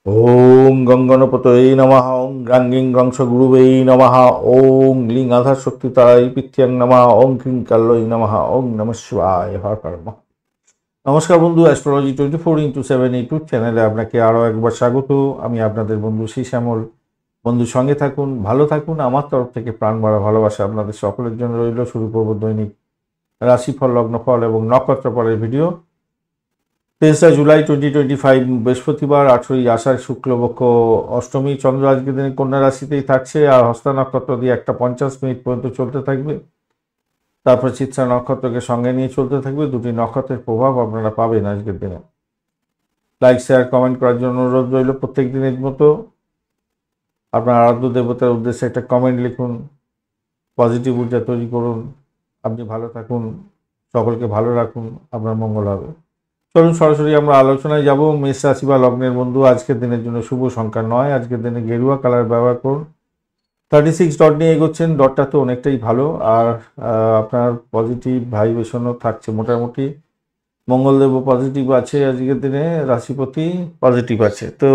ওং গঙ্গনপতয়ে নমঃ ওং গাঙ্গিং গংসগুরুবেই নমঃ ওং লিং আধার শক্তি তারাই পিথ্যাং নমঃ ওং কিং কাল্লই নমঃ ওং নমঃ শিবায় হর হর মহাদেব। নমস্কার বন্ধু, অ্যাস্ট্রোলজি 24x7 ইউটিউব চ্যানেলে আপনাকে আরও একবার স্বাগত। আমি আপনাদের বন্ধু শ্যামল। বন্ধু সঙ্গে থাকুন, ভালো থাকুন। আমার তরফ থেকে প্রাণ ভরা ভালোবাসা আপনাদের সকলের জন্য রইল। শুরু করব দৈনিক রাশিফল, লগ্নফল এবং নক্ষত্রফলের ভিডিও। 23 জুলাই 2025 বৃহস্পতিবার, 18ই আষাঢ়, শুক্লপক্ষ অষ্টমী। চন্দ্র আজকের দিনে কন্যা রাশিতেই থাকছে আর হস্তা নক্ষত্র দিয়ে 1:50 পর্যন্ত চলতে থাকবে। তারপর চিত্রা নক্ষত্রকে সঙ্গে নিয়ে চলতে থাকবে। দুটি নক্ষত্রের প্রভাব আপনারা পাবেন আজকের দিনে। লাইক, শেয়ার, কমেন্ট করার জন্য অনুরোধ রইল। প্রত্যেক দিনের মতো আপনার আরাধ্য দেবতার উদ্দেশ্যে একটা কমেন্ট লিখুন, পজিটিভ ঊর্জা তৈরি করুন। আপনি ভালো থাকুন, সকলকে ভালো রাখুন, আপনার মঙ্গল হবে। চলুন সরাসরি আমরা আলোচনায় যাব। মেষ রাশি বা লগ্নের বন্ধু, আজকের দিনের জন্য শুভ সংখ্যা 9। আজকের দিনে গেরুয়া কালার ব্যবহার করুন। 36 ডট নিয়ে এগোচ্ছেন, ডটটা তো অনেকটাই ভালো। আর আপনার পজিটিভ ভাইব্রেশনও থাকছে মোটামুটি। মঙ্গলদেবও পজিটিভ আছে আজকের দিনে, রাশিপতি পজিটিভ আছে। তো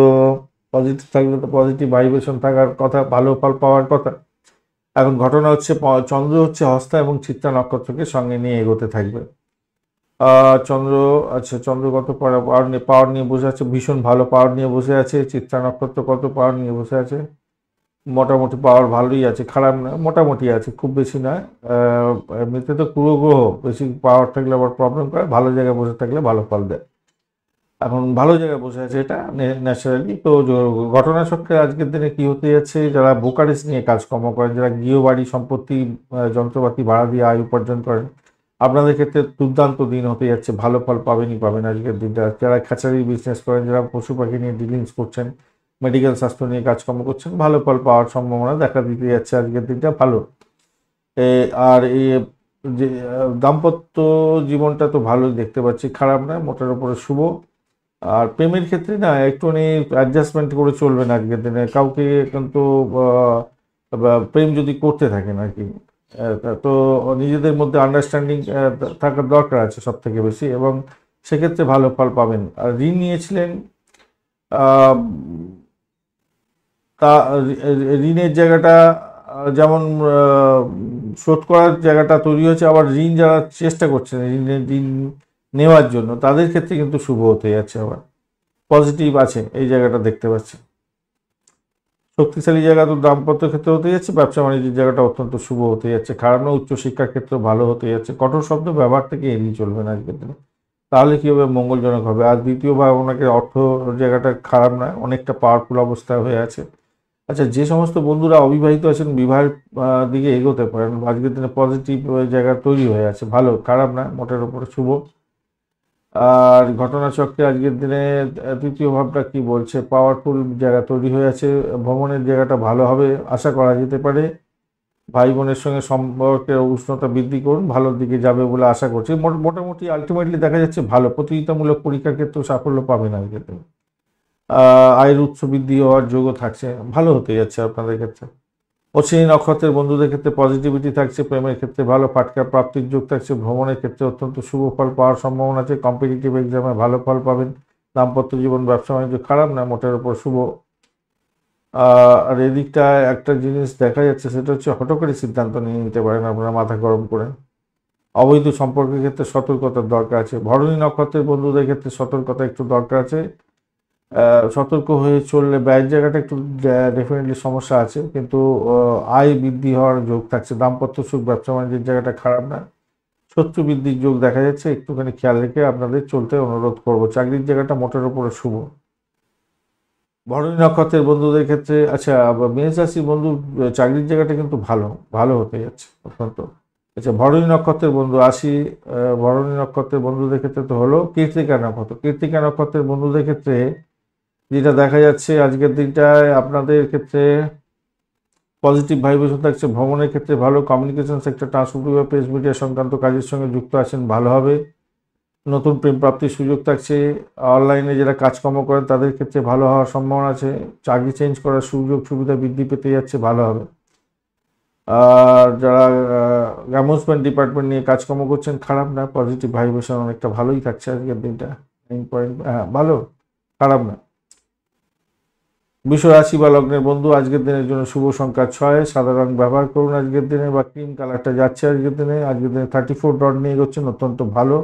পজিটিভ থাকলে তো পজিটিভ ভাইব্রেশন থাকার কথা, ভালো ফল পাওয়ার কথা। এখন ঘটনা হচ্ছে চন্দ্র হচ্ছে হস্তা এবং চিত্রা নক্ষত্রকে সঙ্গে নিয়ে এগোতে থাকবে। চন্দ্র চন্দ্র কত পাওয়ার নিয়ে বসে আছে, ভীষণ ভালো পাওয়ার নিয়ে বসে আছে। চিত্রা নক্ষত্র কত পাওয়ার নিয়ে বসে আছে, মোটামুটি পাওয়ার ভালোই আছে, খারাপ না, মোটামুটি আছে, খুব বেশি নয়। এমনিতে তো পুরো গ্রহ বেশি পাওয়ার থাকলে আবার প্রবলেম করে, ভালো জায়গায় বসে থাকলে ভালো ফল দেয়। এখন ভালো জায়গায় বসে আছে, এটা ন্যাচারালি। তো ঘটনা চক্রে আজকের দিনে কি হতে যাচ্ছে, যারা বোকারেস নিয়ে কাজকর্ম করেন, যারা গৃহবাড়ি সম্পত্তি যন্ত্রপাতি ভাড়া দিয়ে আয় উপার্জন করেন, আপনাদের ক্ষেত্রে দুর্দান্ত দিন হতে যাচ্ছে। ভালো ফল পাবেন আজকের দিনটা। যারা খাঁচারি বিজনেস করেন, যারা পশু পাখি নিয়ে ডিলিংস করছেন, মেডিকেল স্বাস্থ্য নিয়ে কাজকর্ম করছেন, ভালো ফল পাওয়ার সম্ভাবনা দেখা দিতে যাচ্ছে আজকের দিনটা ভালো। আর এই যে দাম্পত্য জীবনটা তো ভালোই দেখতে পাচ্ছি, খারাপ নয়, মোটের উপরে শুভ। আর প্রেমের ক্ষেত্রে না একটুখানি অ্যাডজাস্টমেন্ট করে চলবেন আজকের দিনে। কাউকে কিন্তু প্রেম যদি করতে থাকেন আর কি, তো নিজেদের মধ্যে আন্ডারস্ট্যান্ডিং থাকার দরকার আছে সব থেকে বেশি, এবং সেক্ষেত্রে ভালো ফল পাবেন। আর ঋণ নিয়েছিলেন, তা ঋণের জায়গাটা যেমন শোধ করার জায়গাটা তৈরি হয়েছে, আবার ঋণ যারা চেষ্টা করছেন ঋণ নেওয়ার জন্য, তাদের ক্ষেত্রে কিন্তু শুভ হতে যাচ্ছে, আবার পজিটিভ আছে এই জায়গাটা দেখতে পাচ্ছি। শক্তিশালী জায়গা তো দাম্পত্য ক্ষেত্রে হতে যাচ্ছে, ব্যবসা বাণিজ্যের জায়গাটা অত্যন্ত শুভ হতে যাচ্ছে, খারাপ না। উচ্চশিক্ষার ক্ষেত্রে ভালো হতে যাচ্ছে। কঠোর শব্দ ব্যবহার থেকে এড়িয়ে চলবেন আজকের দিনে, তাহলে কী হবে, মঙ্গলজনক হবে। আর দ্বিতীয় ভাগ ওনাকে অর্থ জায়গাটা খারাপ নয়, অনেকটা পাওয়ারফুল অবস্থায় হয়ে আছে। আচ্ছা, যে সমস্ত বন্ধুরা অবিবাহিত আছেন, বিবাহের দিকে এগোতে পারেন। আজকের দিনে পজিটিভ জায়গা তৈরি হয়ে আছে, ভালো, খারাপ না, মোটের উপরে শুভ। আর ঘটনাচক্রে আজকের দিনে তৃতীয় ভাবটা কি বলছে, পাওয়ারফুল জায়গা তৈরি হয়ে আছে। ভ্রমণের জায়গাটা ভালো হবে, আশা করা যেতে পারে। ভাই বোনের সঙ্গে সম্পর্কের উষ্ণতা বৃদ্ধি করুন, ভালোর দিকে যাবে বলে আশা করছি। মোটামুটি আলটিমেটলি দেখা যাচ্ছে ভালো। প্রতিযোগিতামূলক পরীক্ষার ক্ষেত্রেও সাফল্য পাবেন আজকের দিনে। আয়ের উৎস বৃদ্ধি হওয়ার যোগও থাকছে, ভালো হতে যাচ্ছে আপনাদের ক্ষেত্রে। অশ্বিনী নক্ষত্রের বন্ধুদের ক্ষেত্রে পজিটিভিটি থাকছে। প্রেমের ক্ষেত্রে ভালো, ফাটকা প্রাপ্তির যোগ থাকছে। ভ্রমণের ক্ষেত্রে অত্যন্ত শুভ ফল পাওয়ার সম্ভাবনা আছে। কম্পিটিটিভ এক্সামে ভালো ফল পাবেন। দাম্পত্য জীবন, ব্যবসা বাণিজ্য খারাপ না, মোটের উপর শুভ। আর এদিকটা একটা জিনিস দেখা যাচ্ছে, সেটা হচ্ছে হঠকারী সিদ্ধান্ত নিয়ে নিতে পারেন আপনারা মাথা গরম করে। অবৈধ সম্পর্কের ক্ষেত্রে সতর্কতার দরকার আছে। ভরণী নক্ষত্রের বন্ধুদের ক্ষেত্রে সতর্কতা একটু দরকার আছে। সতর্ক হয়ে চললে ব্যয়ের জায়গাটা একটু ডেফিনেটলি সমস্যা আছে, কিন্তু আয় বৃদ্ধি হওয়ার যোগ থাকছে। দাম্পত্য সুখ, ব্যবসা বাণিজ্যের জায়গাটা খারাপ না, শত্রু বৃদ্ধির যোগ দেখা যাচ্ছে। একটুখানি খেয়াল রেখে আপনাদের চলতে অনুরোধ করব। চাকরির জায়গাটা মোটের উপরে শুভ। ভরণী নক্ষত্রের বন্ধুদের ক্ষেত্রে, আচ্ছা মেষ রাশির বন্ধু, চাকরির জায়গাটা কিন্তু ভালো, ভালো হতে যাচ্ছে অত্যন্ত। আচ্ছা, ভরণী নক্ষত্রের বন্ধু আসি। ভরণী নক্ষত্রের বন্ধুদের ক্ষেত্রে তো হলো কৃত্তিকা নক্ষত্র। কৃত্তিকা নক্ষত্রের বন্ধুদের ক্ষেত্রে যেটা দেখা যাচ্ছে আজকের দিনটায়, আপনাদের ক্ষেত্রে পজিটিভ ভাইব্রেশন থাকছে। ভ্রমণের ক্ষেত্রে ভালো। কমিউনিকেশন সেক্টর, ট্রান্সপোর্ট বা প্রেস মিডিয়া সংক্রান্ত কাজের সঙ্গে যুক্ত আছেন, ভালো হবে। নতুন প্রেম প্রাপ্তির সুযোগ থাকছে। অনলাইনে যারা কাজকর্ম করেন তাদের ক্ষেত্রে ভালো হওয়ার সম্ভাবনা আছে। চাকরি চেঞ্জ করার সুযোগ সুবিধা বৃদ্ধি পেতে যাচ্ছে, ভালো হবে। আর যারা অ্যামিউজমেন্ট ডিপার্টমেন্ট নিয়ে কাজকর্ম করছেন, খারাপ না, পজিটিভ ভাইব্রেশন অনেকটা ভালোই থাকছে আজকের দিনটা। 9 পয়েন্ট, হ্যাঁ ভালো, খারাপ না। বৃষ রাশি বা লগ্নের বন্ধু আজকের দিনের জন্য শুভ সংখ্যা 6, সাদা রং ব্যবহার করুন আজকের দিনে, বা ক্রিম কালারটা যাচ্ছে আজকের দিনে। 34 ডট নিয়ে এগোচ্ছেন, অত্যন্ত ভালো।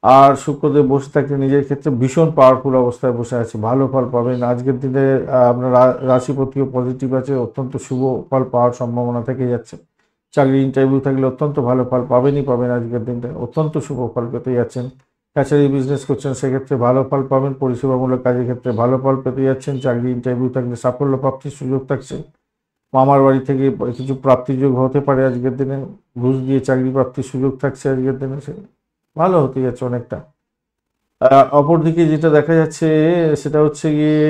আর শুক্রদেব বসে থাকলে নিজের ক্ষেত্রে ভীষণ পাওয়ারফুল অবস্থায় বসে আছে, ভালো ফল পাবেন আজকের দিনে। আপনার রাশিপতিও পজিটিভ আছে, অত্যন্ত শুভ ফল পাওয়ার সম্ভাবনা থেকে যাচ্ছে। চাকরি ইন্টারভিউ থাকলে অত্যন্ত ভালো ফল পাবেন আজকের দিনটা, অত্যন্ত শুভ ফল পেতে যাচ্ছেন। কাছারি বিজনেস করছেন সেক্ষেত্রে ভালো ফল পাবেন, পরিষেবামূলক কাজের ক্ষেত্রে ভালো ফল পেতে যাচ্ছেন। চাকরি ইন্টারভিউ থাকলে সাফল্য প্রাপ্তির সুযোগ থাকছে। মামার বাড়ি থেকে কিছু প্রাপ্তিযোগ হতে পারে আজকের দিনে, ঘুষ দিয়ে চাকরি প্রাপ্তির সুযোগ থাকছে আজকের দিনে, সে ভালো হতে যাচ্ছে অনেকটা। অপরদিকে যেটা দেখা যাচ্ছে সেটা হচ্ছে গিয়ে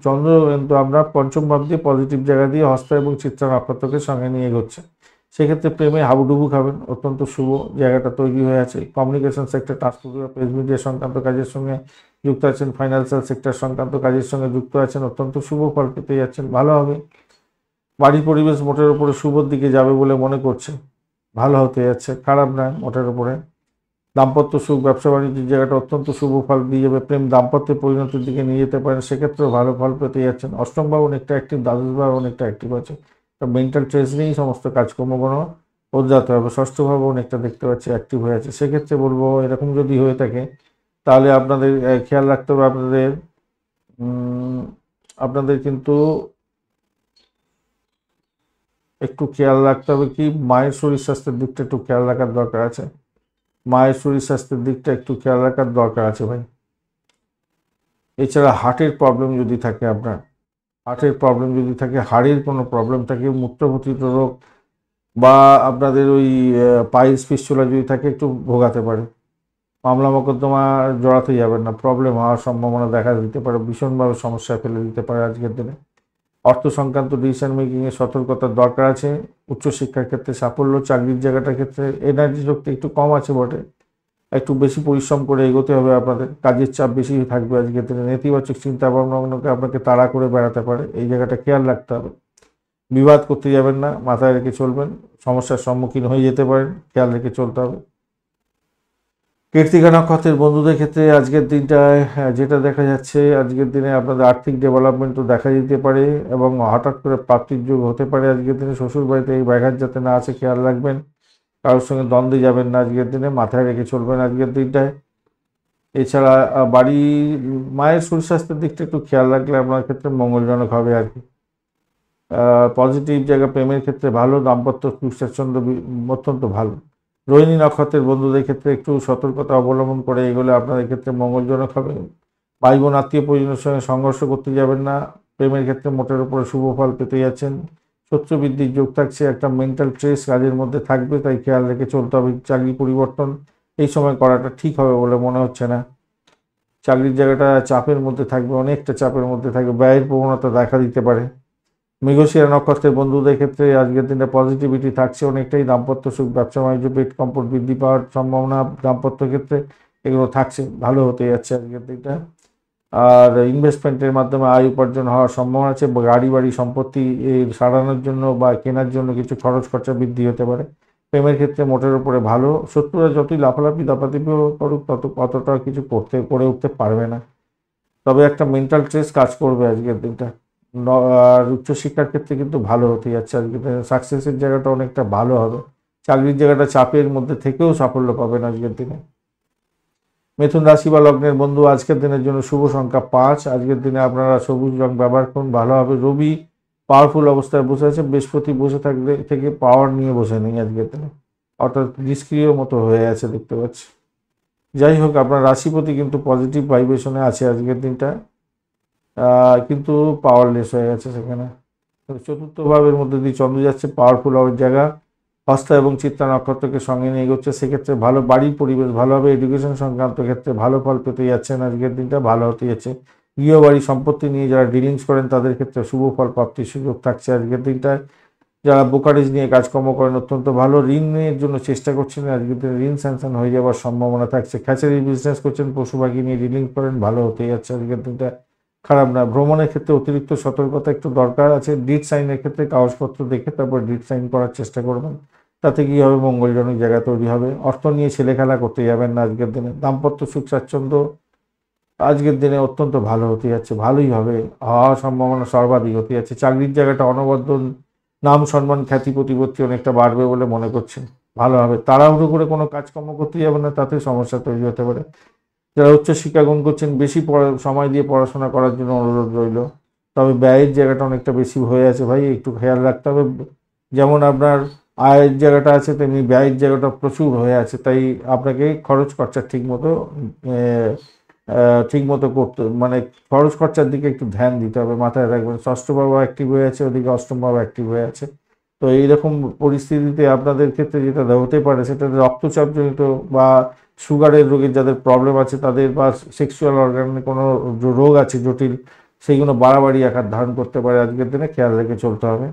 চন্দ্র কিন্তু আমরা পঞ্চম ভাব দিয়ে পজিটিভ জায়গা দিয়ে হস্তা এবং চিত্রা নক্ষত্রকে সঙ্গে নিয়ে এগোচ্ছে। সেক্ষেত্রে প্রেমে হাবুডুবু খাবেন, অত্যন্ত শুভ জায়গাটা তৈরি হয়ে আছে। Communication sector, transport, press media সংক্রান্ত কাজের সঙ্গে যুক্ত আছেন, ফাইন্যান্সিয়াল সেক্টর সংক্রান্ত কাজের সঙ্গে যুক্ত আছেন, অত্যন্ত শুভ ফল পেতে যাচ্ছেন, ভালো হবে। বাড়ির পরিবেশ মোটের উপরে শুভর দিকে যাবে বলে মনে করছে, ভালো হতে যাচ্ছে, খারাপ নয় মোটের উপরে। দাম্পত্য সুখ, ব্যবসা বাণিজ্যের জায়গাটা অত্যন্ত শুভ ফল দিয়ে যাবে। প্রেম দাম্পত্যের পরিণতির দিকে নিয়ে যেতে পারেন, সেক্ষেত্রেও ভালো ফল পেতে যাচ্ছেন। অষ্টম ভাব অনেকটা অ্যাক্টিভ, দ্বাদশ ভাব অনেকটা অ্যাক্টিভ আছে, মেন্টাল স্ট্রেস নিয়েই সমস্ত কাজকর্মগুলো বদলাতে হবে। ষষ্ঠ ভাব অনেকটা দেখতে পাচ্ছি অ্যাক্টিভ হয়ে আছে। সেক্ষেত্রে বলবো এরকম যদি হয়ে থাকে তাহলে আপনাদের খেয়াল রাখতে হবে, আপনাদের কিন্তু একটু খেয়াল রাখতে হবে কি, মায়ের শরীর স্বাস্থ্যের দিকটা একটু খেয়াল রাখার দরকার আছে। মায়ের শরীর স্বাস্থ্যের দিকটা একটু খেয়াল রাখার দরকার আছে ভাই। এছাড়া হার্টের প্রবলেম যদি থাকে, হাড়ের কোনো প্রবলেম থাকে, মূত্রপথিত রোগ বা আপনাদের ওই পাইলস ফিস্টুলা যদি থাকে, একটু ভোগাতে পারে। মামলা মোকদ্দমা জড়াতে যাবেন না, প্রবলেম হওয়ার সম্ভাবনা দেখা দিতে পারে, ভীষণভাবে সমস্যায় ফেলে দিতে পারে আজকের দিনে। অর্থ সংক্রান্ত ডিসিশন মেকিংয়ে সতর্কতার দরকার আছে। উচ্চশিক্ষার ক্ষেত্রে সাফল্য, চাকরির জায়গাটার ক্ষেত্রে এনার্জি শক্তি একটু কম আছে বটে, একটু বেশি পরিশ্রম করে এগোতে হবে আপনাদের। কাজের চাপ বেশি থাকবে আজকের দিনে, নেতিবাচক চিন্তা ভাবনাকে আপনাকে তাড়া করে বেড়াতে পারে, এই জায়গাটা খেয়াল রাখতে হবে। বিবাদ করতে যাবেন না, মাথায় রেখে চলবেন, সমস্যার সম্মুখীন হয়ে যেতে পারেন, খেয়াল রেখে চলতে হবে। কৃত্তিকা নক্ষত্রের বন্ধুদের ক্ষেত্রে আজকের দিনটায় যেটা দেখা যাচ্ছে, আজকের দিনে আপনাদের আর্থিক ডেভেলপমেন্টও দেখা যেতে পারে এবং হঠাৎ করে প্রাপ্তির যোগ হতে পারে আজকের দিনে। শ্বশুর বাড়িতে এই ব্যাঘাত যাতে না আছে খেয়াল রাখবেন। কারোর সঙ্গে দ্বন্দ্বে যাবেন না আজকের দিনে, মাথায় রেখে চলবেন আজকের দিনটায়। এছাড়া বাড়ি মায়ের শরীর স্বাস্থ্যের দিকটা একটু খেয়াল রাখলে আপনার ক্ষেত্রে মঙ্গলজনক হবে আর কি। পজিটিভ জায়গা, প্রেমের ক্ষেত্রে ভালো, দাম্পত্য সুখ স্বাচ্ছন্দ্য অত্যন্ত ভালো। রোহিণী নক্ষত্রের বন্ধুদের ক্ষেত্রে একটু সতর্কতা অবলম্বন করে এগোলে আপনাদের ক্ষেত্রে মঙ্গলজনক হবে। ভাই বোন আত্মীয় পরিজনের সঙ্গে সংঘর্ষ করতে যাবেন না। প্রেমের ক্ষেত্রে মোটের উপরে শুভ ফল পেতে যাচ্ছেন। শত্রু বৃদ্ধির যোগ থাকছে, একটা মেন্টাল স্ট্রেস কাজের মধ্যে থাকবে, তাই খেয়াল রেখে চলতে হবে। চাকরি পরিবর্তন এই সময় করাটা ঠিক হবে বলে মনে হচ্ছে না। চাকরির জায়গাটা চাপের মধ্যে থাকবে, অনেকটা চাপের মধ্যে থাকবে, ব্যয়ের প্রবণতা দেখা দিতে পারে। মৃগশিরা নক্ষত্রের বন্ধুদের ক্ষেত্রে আজকের দিনে পজিটিভিটি থাকছে অনেকটাই। দাম্পত্য সুখ, ব্যবসা বাণিজ্য, পেট কম্পট বৃদ্ধি পাওয়ার সম্ভাবনা দাম্পত্য ক্ষেত্রে এগুলো থাকছে, ভালো হতে যাচ্ছে আজকের দিনটা। আর ইনভেস্টমেন্টের মাধ্যমে আয় উপার্জন হওয়ার সম্ভাবনা আছে। গাড়ি বাড়ি সম্পত্তি সারানোর জন্য বা কেনার জন্য কিছু খরচ খরচা বৃদ্ধি হতে পারে। প্রেমের ক্ষেত্রে মোটের উপরে ভালো। শত্রুরা যতই লাফালাফি দাপাদাপি করুক ততটা কিছু করে উঠতে পারবে না, তবে একটা মেন্টাল স্ট্রেস কাজ করবে আজকের দিনটা। আর উচ্চশিক্ষার ক্ষেত্রে কিন্তু ভালো হতে যাচ্ছে আজকের দিনে, সাকসেসের জায়গাটা অনেকটা ভালো হবে। চাকরির জায়গাটা চাপের মধ্যে থেকেও সাফল্য পাবেন আজকের দিনে। মিথুন রাশি বা লগ্নের বন্ধু আজকের দিনের জন্য শুভ সংখ্যা 5। আজকের দিনে আপনারা সবুজ রং ব্যবহার করুন, ভালো হবে। রবি পাওয়ারফুল অবস্থায় বসে আছে, বৃহস্পতি বসে থাকলে থেকে পাওয়ার নিয়ে বসে নেই আজকের দিনে, অর্থাৎ নিষ্ক্রিয় মতো হয়ে আছে দেখতে পাচ্ছি। যাই হোক, আপনার রাশিপতি কিন্তু পজিটিভ ভাইব্রেশনে আছে আজকের দিনটা, কিন্তু পাওয়ারলেস হয়ে গেছে সেখানে। চতুর্থ ভাবের মধ্যে দিয়ে চন্দ্র যাচ্ছে, পাওয়ারফুল হওয়ার জায়গা। হস্তা এবং চিত্রা নক্ষত্রকে সঙ্গে নিয়ে এগোচ্ছে, সেক্ষেত্রে ভালো। বাড়ির পরিবেশ ভালো হবে। এডুকেশন সংক্রান্ত ক্ষেত্রে ভালো ফল পেতে যাচ্ছেন আজকের দিনটা, ভালো হতে যাচ্ছে। গৃহবাড়ি সম্পত্তি নিয়ে যারা ডিলিংস করেন তাদের ক্ষেত্রে শুভ ফল প্রাপ্তির সুযোগ থাকছে আজকের দিনটায়। যারা ব্রোকারেজ নিয়ে কাজকর্ম করেন অত্যন্ত ভালো। ঋণের জন্য চেষ্টা করছেন, আজকের দিনে ঋণ স্যাংশন হয়ে যাওয়ার সম্ভাবনা থাকছে। খাঁচারি বিজনেস করছেন, পশু পাখি নিয়ে ডিলিং করেন, ভালো হতে যাচ্ছে আজকের দিনটা, খারাপ না। ভ্রমণের ক্ষেত্রে অতিরিক্ত সতর্কতা একটু দরকার আছে। ডিড সাইনের ক্ষেত্রে কাগজপত্র দেখে তারপর ডিড সাইন করার চেষ্টা করবেন, তাতে কী হবে, মঙ্গলজনক জায়গা তৈরি হবে। অর্থ নিয়ে ছেলে খেলা করতে যাবেন না আজকের দিনে। দাম্পত্য সুখ স্বাচ্ছন্দ্য আজকের দিনে অত্যন্ত ভালো হতে যাচ্ছে, ভালোই হবে, হওয়ার সম্ভাবনা সর্বাধিক হতে যাচ্ছে। চাকরির জায়গাটা অনবদ্য নাম সম্মান খ্যাতি প্রতিপত্তি অনেকটা বাড়বে বলে মনে করছেন, ভালো হবে। তাড়াহুড়ো করে কোনো কাজকর্ম করতে যাবেন না, তাতে সমস্যা তৈরি হতে পারে। যারা উচ্চশিক্ষা গ্রহণ করছেন বেশি সময় দিয়ে পড়াশোনা করার জন্য অনুরোধ রইল, তবে ব্যয়ের জায়গাটা অনেকটা বেশি হয়ে আছে ভাই, একটু খেয়াল রাখতে হবে। যেমন আপনার আয়ের জায়গাটা আছে তেমনি ব্যয়ের জায়গাটা প্রচুর হয়ে আছে, তাই আপনাকে খরচ খরচা ঠিক মতো করতে, মানে খরচ খরচার দিকে একটু ধ্যান দিতে হবে, মাথায় রাখবেন। ষষ্ঠ ভাব অ্যাক্টিভ হয়ে আছে, ওদিকে অষ্টম ভাব অ্যাক্টিভ হয়ে আছে। তো এইরকম পরিস্থিতিতে আপনাদের ক্ষেত্রে যেটা হতে পারে সেটা রক্তচাপজনিত বা সুগারের রোগের যাদের প্রবলেম আছে তাদের, বা সেক্সুয়াল অর্গানে কোনো রোগ আছে জটিল, সেইগুলো বাড়াবাড়ি আকার ধারণ করতে পারে। আজকের দিনে খেয়াল রেখে চলতে হবে।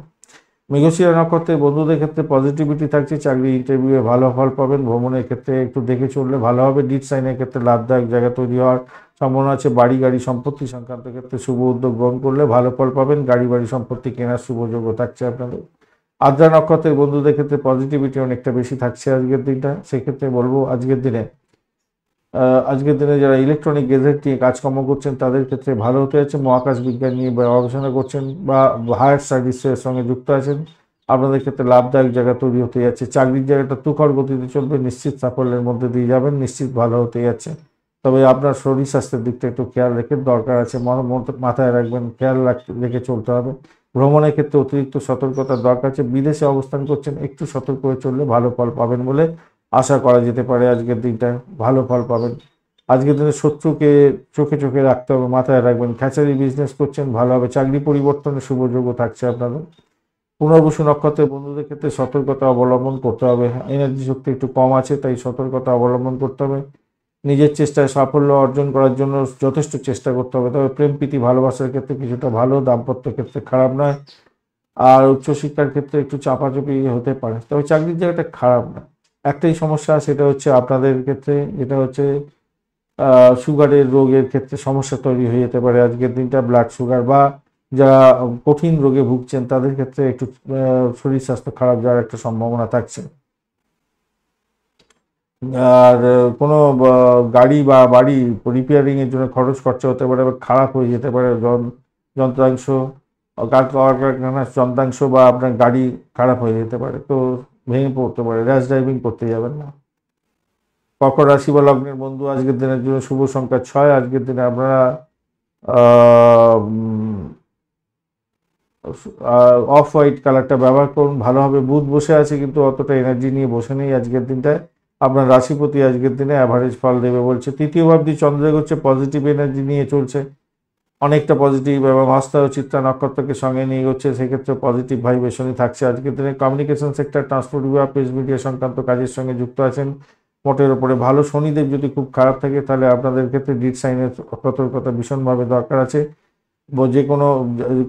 মৃগশিরা নক্ষত্রের বন্ধুদের ক্ষেত্রে পজিটিভিটি থাকছে, চাকরি ইন্টারভিউয়ে ভালো ফল পাবেন। ভ্রমণের ক্ষেত্রে একটু দেখে চললে ভালো হবে। ডিড সাইনের ক্ষেত্রে লাভদায়ক জায়গা তৈরি হওয়ার সম্ভাবনা আছে। বাড়ি গাড়ি সম্পত্তি সংক্রান্ত ক্ষেত্রে শুভ উদ্যোগ গ্রহণ করলে ভালো ফল পাবেন। গাড়ি বাড়ি সম্পত্তি কেনার শুভযোগ্য থাকছে আপনাদের। আদ্রা নক্ষত্রের বন্ধুদের ক্ষেত্রে পজিটিভিটি অনেকটা বেশি থাকছে আজকের দিনটা। সেক্ষেত্রে বলবো আজকের দিনে যারা ইলেকট্রনিক গেজেট নিয়ে কাজকর্ম করছেন তাদের ক্ষেত্রে ভালো হতে যাচ্ছে। মহাকাশ বিজ্ঞান নিয়ে গবেষণা করছেন বা হায়ার সার্ভিসের সঙ্গে যুক্ত আছেন, আপনাদের ক্ষেত্রে লাভদায়ক জায়গা তৈরি হতে যাচ্ছে। চাকরির জায়গাটা তুখর গতিতে চলবে, নিশ্চিত সাফল্যের মধ্যে দিয়ে যাবেন, নিশ্চিত ভালো হতে যাচ্ছে। তবে আপনার শরীর স্বাস্থ্যের দিকটা একটু খেয়াল রেখে দরকার আছে, মাথায় রাখবেন, খেয়াল রেখে চলতে হবে। ভ্রমণের ক্ষেত্রে অতিরিক্ত সতর্কতার দরকার আছে। বিদেশে অবস্থান করছেন, একটু সতর্ক হয়ে চললে ভালো ফল পাবেন বলে আশা করা যেতে পারে। আজকের দিনটা ভালো ফল পাবেন। আজকের দিনে শত্রুকে চোখে চোখে রাখতে হবে, মাথায় রাখবেন। খ্যাচারি বিজনেস করছেন, ভালো হবে। চাকরি পরিবর্তনের শুভযোগ্য থাকছে আপনাদের। পুনর্বসু নক্ষত্রের বন্ধুদের ক্ষেত্রে সতর্কতা অবলম্বন করতে হবে। এনার্জি শক্তি একটু কম আছে, তাই সতর্কতা অবলম্বন করতে হবে। নিজের চেষ্টায় সাফল্য অর্জন করার জন্য যথেষ্ট চেষ্টা করতে হবে। তবে প্রেম প্রীতি ভালোবাসার ক্ষেত্রে কিছুটা ভালো, দাম্পত্য ক্ষেত্রে খারাপ নয়। আর উচ্চশিক্ষার ক্ষেত্রে একটু চাপাচাপি হতে পারে, তবে চাকরির জায়গাটা খারাপ না। একটাই সমস্যা, সেটা হচ্ছে আপনাদের ক্ষেত্রে, যেটা হচ্ছে সুগারের রোগের ক্ষেত্রে সমস্যা তৈরি হয়ে যেতে পারে আজকের দিনটা। ব্লাড সুগার বা যারা কঠিন রোগে ভুগছেন তাদের ক্ষেত্রে একটু শরীর স্বাস্থ্য খারাপ যাওয়ার একটা সম্ভাবনা থাকছে। আর কোনো গাড়ি বা বাড়ি রিপেয়ারিং এর জন্য খরচ খরচা হতে পারে, বা খারাপ হয়ে যেতে পারে যন্ত্রাংশ, কারখানার যন্ত্রাংশ বা আপনার গাড়ি খারাপ হয়ে যেতে পারে, তো ভেঙে পড়তে পারে। র্যাশ ড্রাইভিং করতে যাবেন না। কর্কট রাশি বা লগ্নের বন্ধু আজকের দিনের জন্য শুভ সংখ্যা 6। আজকের দিনে আপনারা অফ হোয়াইট কালারটা ব্যবহার করুন, ভালো হবে। বুধ বসে আছে কিন্তু অতটা এনার্জি নিয়ে বসে নেই আজকের দিনটায়। আপনার রাশিপতি আজকের দিনে অ্যাভারেজ ফল দেবে বলছে। তৃতীয় ভাবটি চন্দ্র হচ্ছে পজিটিভ এনার্জি নিয়ে চলছে, অনেকটা পজিটিভ, এবং হস্তা ও চিত্রা নক্ষত্রকে সঙ্গে নিয়ে হচ্ছে, সেক্ষেত্রে পজিটিভ ভাইব্রেশনই থাকছে আজকের দিনে। কমিউনিকেশন সেক্টর, ট্রান্সপোর্ট বিভাগ, প্রেস মিডিয়া সংক্রান্ত কাজের সঙ্গে যুক্ত আছেন, মোটের ওপরে ভালো। শনিদেব যদি খুব খারাপ থাকে তাহলে আপনাদের ক্ষেত্রে ডিড সাইনের সতর্কতা ভীষণভাবে দরকার আছে। যে কোনো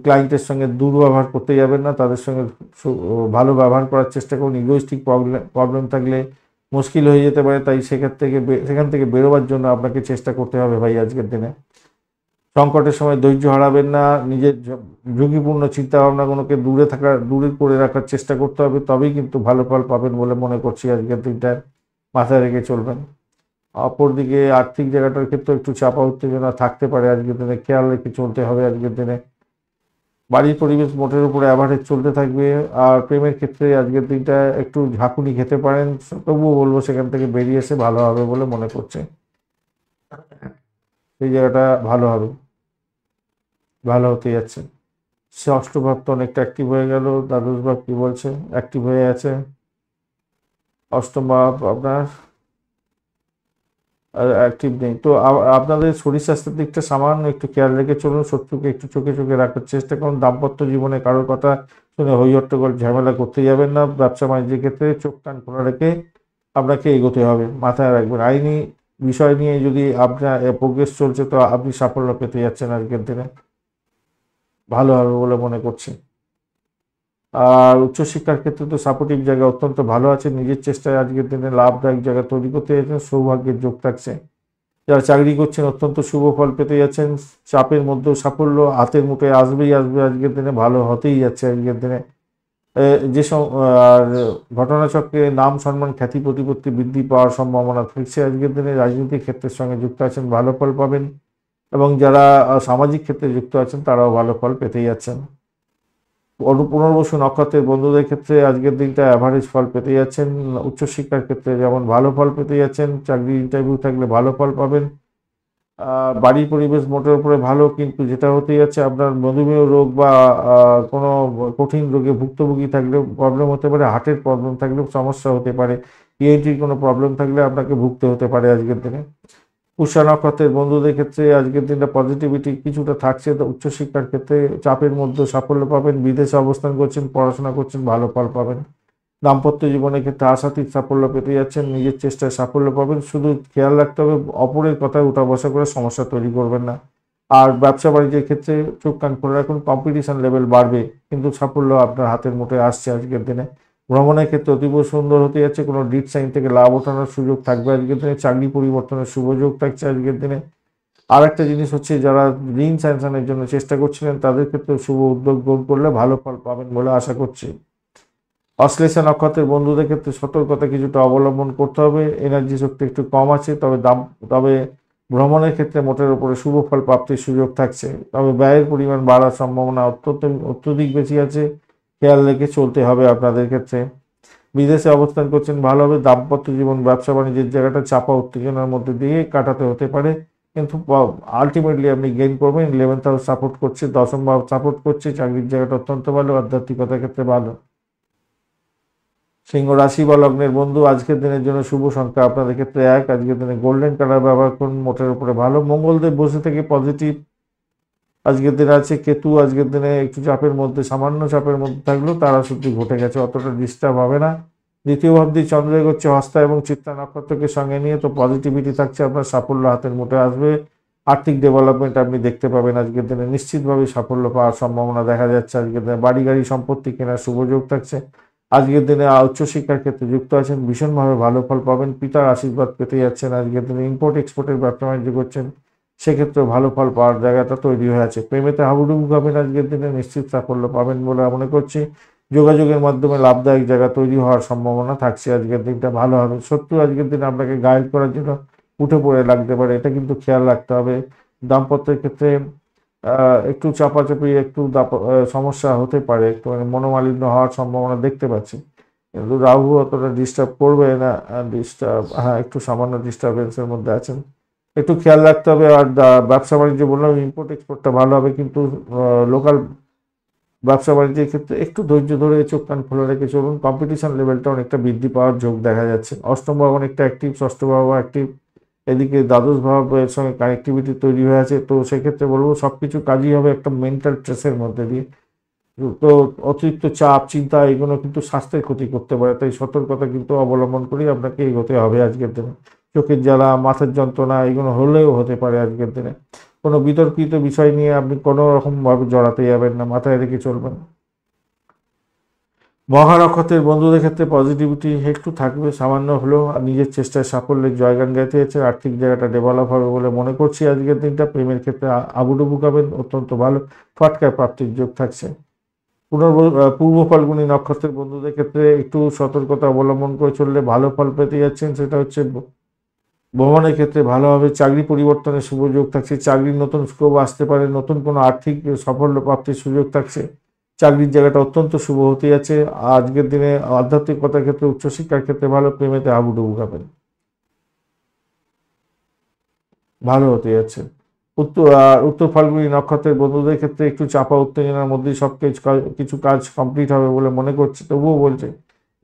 ক্লায়েন্টের সঙ্গে দুর্ব্যবহার করতে যাবেন না, তাদের সঙ্গে ভালো ব্যবহার করার চেষ্টা করুন। ইগোইস্টিক প্রবলেম থাকলে মুশকিল হয়ে যেতে পারে, তাই সেখান থেকে বেরোবার জন্য আপনাকে চেষ্টা করতে হবে ভাই আজকের দিনে। সংকটের সময় ধৈর্য হারাবেন না, নিজের ঝুঁকিপূর্ণ চিন্তাভাবনাগুলোকে দূরে করে রাখার চেষ্টা করতে হবে, তবেই কিন্তু ভালো ফল পাবেন বলে মনে করছি আজকের দিনটায়। মাথায় রেখে চলবেন। অপরদিকে আর্থিক জায়গাটার ক্ষেত্রে একটু চাপা উত্তেজনা থাকতে পারে আজকের দিনে, খেয়াল রেখে চলতে হবে আজকের দিনে। বাড়ির পরিবেশ মোটের উপরে অ্যাভারেজ চলতে থাকবে। আর প্রেমের ক্ষেত্রে আজকের দিনটা একটু ঝাঁকুনি খেতে পারেন, তবুও বলবো সেখান থেকে বেরিয়ে এসে ভালো হবে বলে মনে করছে। সেই জায়গাটা ভালো হবে, ভালো হতে যাচ্ছে। ষষ্ঠ ভাব তো অনেকটা অ্যাক্টিভ হয়ে গেল। দ্বাদশ ভাব কি বলছে? অ্যাক্টিভ হয়ে আছে। অষ্টম ভাব আপনার অ্যাক্টিভ নেই। তো আপনাদের শরীর স্বাস্থ্যের দিকটা সামান্য একটু খেয়াল রেখে চলুন, শত্রুকে একটু চোখে চোখে রাখার চেষ্টা করুন। দাম্পত্য জীবনে কারোর কথা শুনে হইহট্টগোল ঝামেলা করতে যাবেন না। ব্যবসা বাণিজ্যের ক্ষেত্রে চোখ কান খোলা রেখে আপনাকে এগোতে হবে, মাথায় রাখবেন। আইনি বিষয় নিয়ে যদি আপনার প্রোগ্রেস চলছে তো আপনি সাফল্য পেতে যাচ্ছেন আজকের দিনে, ভালো হবে বলে মনে করছি। আর উচ্চশিক্ষার ক্ষেত্রে তো সাপোর্টিভ জায়গা অত্যন্ত ভালো আছে। নিজের চেষ্টায় আজকের দিনে লাভদায়ক জায়গা তৈরি করতে যাচ্ছেন, সৌভাগ্যের যোগ থাকছে। যারা চাকরি করছেন অত্যন্ত শুভ ফল পেতে যাচ্ছেন। চাপের মধ্যেও সাফল্য হাতের মুঠোয় আসবেই আসবে আজকের দিনে, ভালো হতেই যাচ্ছে আজকের দিনে। যেসব আর ঘটনাচক্রে নাম সম্মান খ্যাতি প্রতিপত্তি বৃদ্ধি পাওয়ার সম্ভাবনা থাকছে আজকের দিনে। রাজনৈতিক ক্ষেত্রের সঙ্গে যুক্ত আছেন, ভালো ফল পাবেন। এবং যারা সামাজিক ক্ষেত্রে যুক্ত আছেন তারাও ভালো ফল পেতেই যাচ্ছেন। পুনর্বসু নক্ষত্রের বন্ধুদের ক্ষেত্রে আজকের দিনটা অ্যাভারেজ ফল পেতে যাচ্ছেন। উচ্চশিক্ষার ক্ষেত্রে যেমন ভালো ফল পেতে যাচ্ছেন, চাকরি ইন্টারভিউ থাকলে ভালো ফল পাবেন। বাড়ির পরিবেশ মোটের উপরে ভালো, কিন্তু যেটা হতে যাচ্ছে আপনার মধুমেহ রোগ বা কোনো কঠিন রোগে ভুক্তভোগী থাকলে প্রবলেম হতে পারে, হার্টের প্রবলেম থাকলে সমস্যা হতে পারে, ইএনটির কোনো প্রবলেম থাকলে আপনাকে ভুগতে হতে পারে আজকের দিনে। পুষ্যা নক্ষত্রের বন্ধুদের ক্ষেত্রে আজকের দিনটা পজিটিভিটি কিছুটা থাকছে। তো উচ্চশিক্ষার ক্ষেত্রে চাপের মধ্যে সাফল্য পাবেন, বিদেশে অবস্থান করছেন, পড়াশোনা করছেন, ভালো ফল পাবেন। দাম্পত্য জীবনের ক্ষেত্রে আশাতীত সাফল্য পেতে যাচ্ছেন, নিজের চেষ্টায় সাফল্য পাবেন। শুধু খেয়াল রাখতে হবে অপরের কথায় উঠা বসা করে সমস্যা তৈরি করবেন না। আর ব্যবসা বাণিজ্যের ক্ষেত্রে চোখ কান খোলা রাখুন, কম্পিটিশন লেভেল বাড়বে কিন্তু সাফল্য আপনার হাতের মুঠোয় আসছে আজকের দিনে। ভ্রমণের ক্ষেত্রে অতীব সুন্দর হতে যাচ্ছে, কোনো ডিড সাইন থেকে লাভ ওঠানোর সুযোগ থাকবে আজকের দিনে, চাকরি পরিবর্তনের সুযোগ থাকছে আজকের দিনে। আর একটা জিনিস হচ্ছে, যারা ঋণ স্যাংশনের জন্য চেষ্টা করছিলেন তাদের ক্ষেত্রে শুভ উদ্যোগ গ্রহণ করলে ভালো ফল পাবেন বলে আশা করছি। অশ্লেষা নক্ষত্রের বন্ধুদের ক্ষেত্রে সতর্কতা কিছুটা অবলম্বন করতে হবে, এনার্জি শক্তি একটু কম আছে, তবে ভ্রমণের ক্ষেত্রে মোটের উপরে শুভ ফল প্রাপ্তির সুযোগ থাকছে, তবে ব্যয়ের পরিমাণ বাড়ার সম্ভাবনা অত্যধিক বেশি আছে, খেয়াল রেখে চলতে হবে আপনাদের ক্ষেত্রে। বিদেশে অবস্থান করছেন ভালো হবে, দাম্পত্য জীবন ব্যবসা বাণিজ্যের জায়গাটা চাপা উত্তেজনার মধ্যে দিয়ে কাটাতে হতে পারে, কিন্তু আলটিমেটলি আপনি গেইন করবেন। 11th হাউস সাপোর্ট করছে, দশম ভাব সাপোর্ট করছে, চাকরির জায়গাটা অত্যন্ত ভালো, আধ্যাত্মিকতার ক্ষেত্রে ভালো। সিংহ রাশি বা লগ্নের বন্ধু আজকের দিনের জন্য শুভ সংখ্যা আপনাদের ক্ষেত্রে 1। আজকের দিনে গোল্ডেন কালার ব্যবহার করুন, মোটের উপরে ভালো। মঙ্গলদেব বসে থেকে পজিটিভ আজকের দিনে আছে। কেতু আজকের দিনে একটু চাপের মধ্যে, সামান্য চাপের মধ্যে থাকলেও তারা শুদ্ধি ঘটে গেছে, অতটা ডিস্টার্ব হবে না। দ্বিতীয় ভাবটি চন্দ্র এগোচ্ছে হস্তা এবং চিত্তা নক্ষত্রকে সঙ্গে নিয়ে, তো পজিটিভিটি থাকছে, আপনার সাফল্য হাতের মুঠে আসবে। আর্থিক ডেভেলপমেন্ট আপনি দেখতে পাবেন আজকের দিনে, নিশ্চিতভাবে সাফল্য পাওয়ার সম্ভাবনা দেখা যাচ্ছে আজকের দিনে। বাড়ি গাড়ি সম্পত্তি কেনার সুযোগ থাকছে আজকের দিনে। উচ্চশিক্ষার ক্ষেত্রে যুক্ত আছেন, ভীষণভাবে ভালো ফল পাবেন, পিতার আশীর্বাদ পেতে যাচ্ছেন আজকের দিনে। ইম্পোর্ট এক্সপোর্টের ব্যবসা বাণিজ্য করছেন, সেক্ষেত্রে ভালো ফল পাওয়ার জায়গাটা তৈরি হয়ে আছে। প্রেমেতে হাবুডুবু খাবেন আজকের দিনে, নিশ্চিত সাফল্য পাবেন বলে মনে করছি। যোগাযোগের মাধ্যমে লাভদায়ক জায়গা তৈরি হওয়ার সম্ভাবনা থাকছে, আজকের দিনটা ভালো হবে। শত্রু আজকের দিনে আপনাকে গাইড করার জন্য উঠে পড়ে লাগতে পারে, এটা কিন্তু খেয়াল রাখতে হবে। দাম্পত্যের ক্ষেত্রে একটু চাপাচাপি, একটু সমস্যা হতে পারে, একটু মনোমালিন্য হওয়ার সম্ভাবনা দেখতে পাচ্ছি, কিন্তু রাহু অতটা ডিস্টার্ব করবে না। একটু সামান্য ডিস্টারবেন্সের মধ্যে আছেন, একটু খেয়াল রাখতে হবে। আর ব্যবসা বাণিজ্য বললাম, ইম্পোর্ট এক্সপোর্টটা ভালো হবে, কিন্তু লোকাল ব্যবসা বাণিজ্যের ক্ষেত্রে একটু ধৈর্য ধরে চোখ কান খোলা রেখে চলুন। কম্পিটিশন লেভেলটা অনেকটা বৃদ্ধি পাওয়ার যোগ দেখা যাচ্ছে। অষ্টম ভাব অনেকটা অ্যাক্টিভ, ষষ্ঠ ভাব অ্যাক্টিভ, এদিকে দ্বাদশ ভাবের সঙ্গে কানেক্টিভিটি তৈরি হয়ে আছে, তো সেক্ষেত্রে বলবো সব কিছু কাজই হবে একটা মেন্টাল স্ট্রেসের মধ্যে দিয়ে। তো অতিরিক্ত চাপ চিন্তা এগুলো কিন্তু স্বাস্থ্যের ক্ষতি করতে পারে, তাই সতর্কতা কিন্তু অবলম্বন করেই আপনাকে এগোতে হবে আজকের দিনে। চোখের জ্বালা, মাথার যন্ত্রণা এগুলো হলেও হতে পারে আজকের দিনে। কোনো বিতর্কিত বিষয় নিয়ে আপনি কোনো রকমভাবে জড়াতে যাবেন না, মাথায় রেখে চলবেন। মঘা নক্ষত্রের বন্ধুদের ক্ষেত্রে পজিটিভিটি একটু থাকবে সামান্য হলেও, আর নিজের চেষ্টায় সাফল্যের জয়গান গাইতে হচ্ছে। আর্থিক জায়গাটা ডেভেলপ হবে বলে মনে করছি আজকের দিনটা। প্রেমের ক্ষেত্রে আবুডুবু খাবেন, অত্যন্ত ভালো, ফটকায় প্রাপ্তির যোগ থাকছে। পূর্ব ফাল্গুনী নক্ষত্রের বন্ধুদের ক্ষেত্রে একটু সতর্কতা অবলম্বন করে চললে ভালো ফল পেতে যাচ্ছেন, সেটা হচ্ছে ভ্রমণের ক্ষেত্রে ভালো হবে। চাকরি পরিবর্তনের সুযোগ থাকছে, চাকরির নতুন স্কোপ আসতে পারে, নতুন কোনো আর্থিক সাফল্য প্রাপ্তির সুযোগ থাকছে। চাকরির জায়গাটা অত্যন্ত শুভ হতে যাচ্ছে আজকের দিনে। আধ্যাত্মিকতার ক্ষেত্রে, উচ্চশিক্ষার ক্ষেত্রে ভালো, প্রেমেতে হাবুডুবু খাবেন, ভালো হতে যাচ্ছে। উত্তর ফাল্গুনী নক্ষত্রের বন্ধুদের ক্ষেত্রে একটু চাপা উত্তেজনার মধ্যেই সব কিছু কাজ কমপ্লিট হবে বলে মনে করছে, তবুও বলছে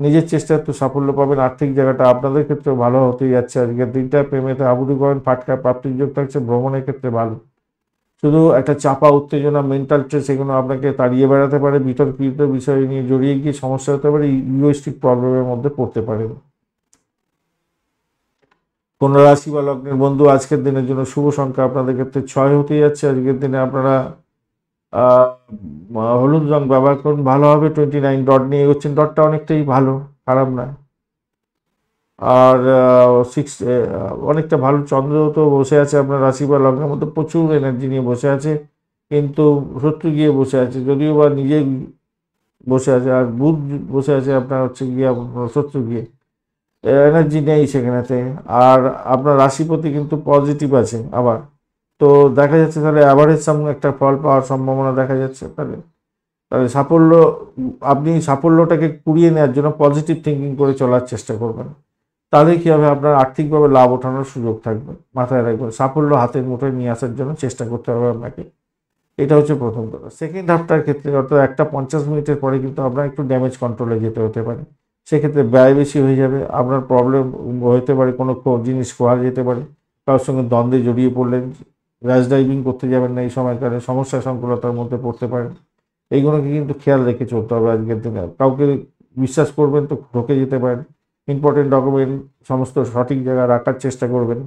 নিজের চেষ্টায় একটু সাফল্য পাবেন। আর্থিক জায়গাটা আপনাদের ক্ষেত্রেও ভালো হতেই যাচ্ছে আজকের দিনটা। প্রেমেতে হাবুডুবু খাবেন, ফাটকায় প্রাপ্তির যোগ থাকছে, ভ্রমণের ক্ষেত্রে ভালো। শুধু একটা চাপা উত্তেজনা, মেন্টাল স্ট্রেস এগুলো আপনাকে তাড়িয়ে বেড়াতে পারে, বিতর্কিত বিষয় নিয়ে জড়িয়ে গিয়ে সমস্যা হতে পারে, ইগোইস্টিক প্রবলেমের মধ্যে পড়তে পারেন। কন্যা রাশি বা লগ্নের বন্ধু আজকের দিনের জন্য শুভ সংখ্যা আপনাদের ক্ষেত্রে 6 হতে যাচ্ছে। আজকের দিনে আপনারা হলুদ রং ব্যবহার করুন, ভালো হবে। 29 ডট নিয়ে এগোচ্ছেন, ডটটা অনেকটাই ভালো, খারাপ না। আর অনেকটা ভালো। চন্দ্র তো বসে আছে আপনার রাশি বা লগ্নের মধ্যে, প্রচুর এনার্জি নিয়ে বসে আছে, কিন্তু শত্রু গিয়ে বসে আছে, যদিও বা নিজে বসে আছে। আর বুধ বসে আছে আপনার হচ্ছে গিয়ে শত্রু গিয়ে, এনার্জি নেই সেখানেতে। আর আপনার রাশিপতি কিন্তু পজিটিভ আছে আবার, তো দেখা যাচ্ছে তাহলে অ্যাভারেজ সাম একটা ফল পাওয়ার সম্ভাবনা দেখা যাচ্ছে। তাহলে তাহলে সাফল্য, আপনি সাফল্যটাকে কুড়িয়ে নেওয়ার জন্য পজিটিভ থিঙ্কিং করে চলার চেষ্টা করবেন। তাহলে কী হবে, আপনার আর্থিকভাবে লাভ ওঠানোর সুযোগ থাকবে। মাথায় রাখবেন, সাফল্য হাতের মুঠোয় নিয়ে আসার জন্য চেষ্টা করতে হবে আপনাকে। এটা হচ্ছে প্রথম কথা। সেকেন্ড হাফটার ক্ষেত্রে অর্থাৎ 1:50 পরে কিন্তু আপনার একটু ড্যামেজ কন্ট্রোলে যেতে হতে পারে। সেক্ষেত্রে ব্যয় বেশি হয়ে যাবে, আপনার প্রবলেম হতে পারে, কোনো জিনিস খোয়া যেতে পারে, কারোর সঙ্গে দ্বন্দ্বে জড়িয়ে পড়লেন, র্যাশ ড্রাইভিং করতে যাবেন না এই সময়কালে, সমস্যা সংকুলতার মধ্যে পড়তে পারেন। এইগুলোকে কিন্তু খেয়াল রেখে চলতে হবে আজকের দিনে। কাউকে বিশ্বাস করবেন তো ঠকে যেতে পারেন। ইম্পর্টেন্ট ডকুমেন্ট সমস্ত সঠিক জায়গায় রাখার চেষ্টা করবেন।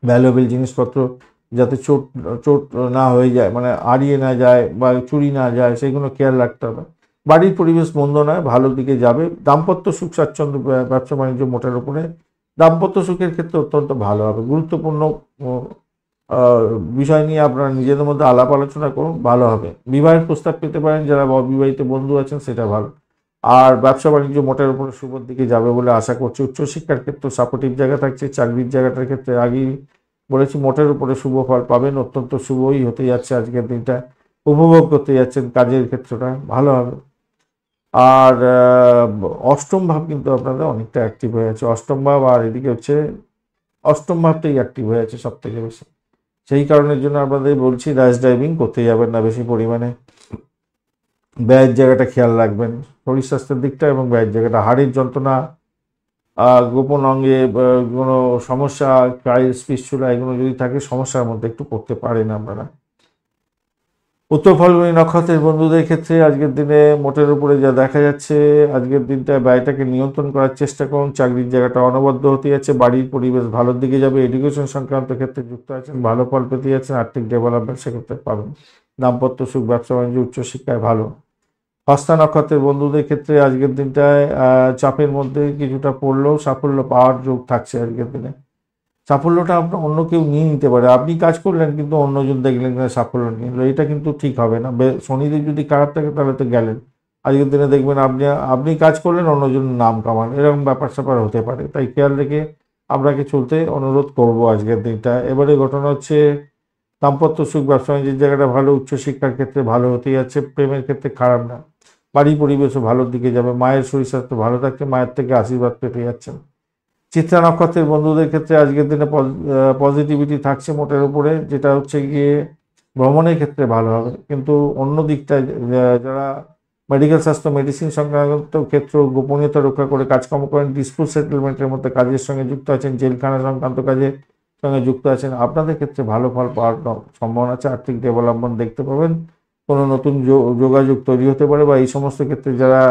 ভ্যালুয়েবল জিনিসপত্র যাতে চোট চোট না হয়ে যায়, মানে হারিয়ে না যায় বা চুরি না যায়, সেগুলো খেয়াল রাখতে হবে। বাড়ির পরিবেশ মন্দ নয়, ভালো দিকে যাবে। দাম্পত্য সুখ স্বাচ্ছন্দ্য, ব্যবসা বাণিজ্য মোটের উপরে দাম্পত্য সুখের ক্ষেত্রে অত্যন্ত ভালো হবে। গুরুত্বপূর্ণ বিষয় নিয়ে আপনারা নিজেদের মধ্যে আলাপ আলোচনা করুন, ভালো হবে। বিবাহের প্রস্তাব পেতে পারেন যারা অবিবাহিত বন্ধু আছেন, সেটা ভালো। আর ব্যবসা বাণিজ্য মোটের উপরে শুভর দিকে যাবে বলে আশা করছি। উচ্চশিক্ষার ক্ষেত্রে সাপোর্টিভ জায়গা থাকছে। চাকরির জায়গাটার ক্ষেত্রে আগেই বলেছি মোটের উপরে শুভ ফল পাবেন, অত্যন্ত শুভই হতে যাচ্ছে আজকের দিনটা। উপভোগ করতে যাচ্ছেন, কাজের ক্ষেত্রটা ভালো হবে। আর অষ্টম ভাব কিন্তু আপনাদের অনেকটা অ্যাক্টিভ হয়ে আছে। অষ্টম ভাব আর এদিকে হচ্ছে অষ্টম ভাবটাই অ্যাক্টিভ হয়ে আছে সব থেকে বেশি। সেই কারণের জন্য আপনাদের বলছি র্যাশ ড্রাইভিং করতে যাবেন না বেশি পরিমাণে। ব্যয়ের জায়গাটা খেয়াল রাখবেন, শরীর স্বাস্থ্যের দিকটা এবং ব্যয়ের জায়গাটা। হাড়ের যন্ত্রণা, গোপন অঙ্গে কোনো সমস্যা, গায়ের স্পিচুলা, এগুলো যদি থাকে সমস্যার মধ্যে একটু পড়তে পারেন আপনারা। উত্তর ফাল্গুনী নক্ষত্রের বন্ধুদের ক্ষেত্রে আজকের দিনে মোটের উপরে যা দেখা যাচ্ছে, আজকের দিনটা ব্যয়টাকে নিয়ন্ত্রণ করার চেষ্টা করুন। চাকরির জায়গাটা অনবদ্য হতে যাচ্ছে, বাড়ির পরিবেশ ভালোর দিকে যাবে। এডুকেশন সংক্রান্ত ক্ষেত্রে যুক্ত আছেন, ভালো ফল পেতে যাচ্ছেন। আর্থিক ডেভেলপমেন্ট সেক্ষেত্রে পাবেন। দাম্পত্য সুখ, ব্যবসা বাণিজ্য, উচ্চশিক্ষায় ভালো। হস্তা নক্ষত্রের বন্ধুদের ক্ষেত্রে আজকের দিনটায় চাপের মধ্যে কিছুটা পড়লেও সাফল্য পাওয়ার যোগ থাকছে আজকের দিনে। সাফল্যটা আপনার অন্য কেউ নিয়ে নিতে পারে। আপনি কাজ করলেন কিন্তু অন্যজন দেখলেন সাফল্য নিয়ে নিল, এটা কিন্তু ঠিক হবে না। শনিদেব যদি খারাপ থাকে তাহলে তো গেলেন। আজকের দিনে দেখবেন আপনি কাজ করলেন, অন্যজন নাম কামান, এরকম ব্যাপার স্যাপার হতে পারে। তাই খেয়াল রেখে আপনাকে চলতে অনুরোধ করব আজকের দিনটা। এবারে ঘটনা হচ্ছে দাম্পত্য সুখ, ব্যবসা বাণিজ্যের জায়গাটা ভালো। উচ্চশিক্ষার ক্ষেত্রে ভালো হতে যাচ্ছে, প্রেমের ক্ষেত্রে খারাপ না। বাড়ি পরিবেশও ভালোর দিকে যাবে। মায়ের শরীর স্বাস্থ্য ভালো থাকছে, মায়ের থেকে আশীর্বাদ পেতে যাচ্ছেন। চিত্রা নক্ষত্রের বন্ধুদের ক্ষেত্রে আজকের দিনে পজিটিভিটি থাকছে মোটের উপরে, যেটা হচ্ছে গিয়ে ভ্রমণের ক্ষেত্রে ভালো হবে। কিন্তু অন্য দিকটায় যারা মেডিকেল স্বাস্থ্য, মেডিসিন সংক্রান্ত ক্ষেত্র, গোপনীয়তা রক্ষা করে কাজকর্ম করেন, ডিসপুট সেটেলমেন্টের মধ্যে কাজের সঙ্গে যুক্ত আছেন, জেলখানা সংক্রান্ত কাজের সঙ্গে যুক্ত আছেন, আপনাদের ক্ষেত্রে ভালো ফল পাওয়ার সম্ভাবনা আছে। আর্থিক ডেভেলপমেন্ট দেখতে পাবেন, কোনো নতুন যোগাযোগ তৈরি হতে পারে। বা এই সমস্ত ক্ষেত্রে যারা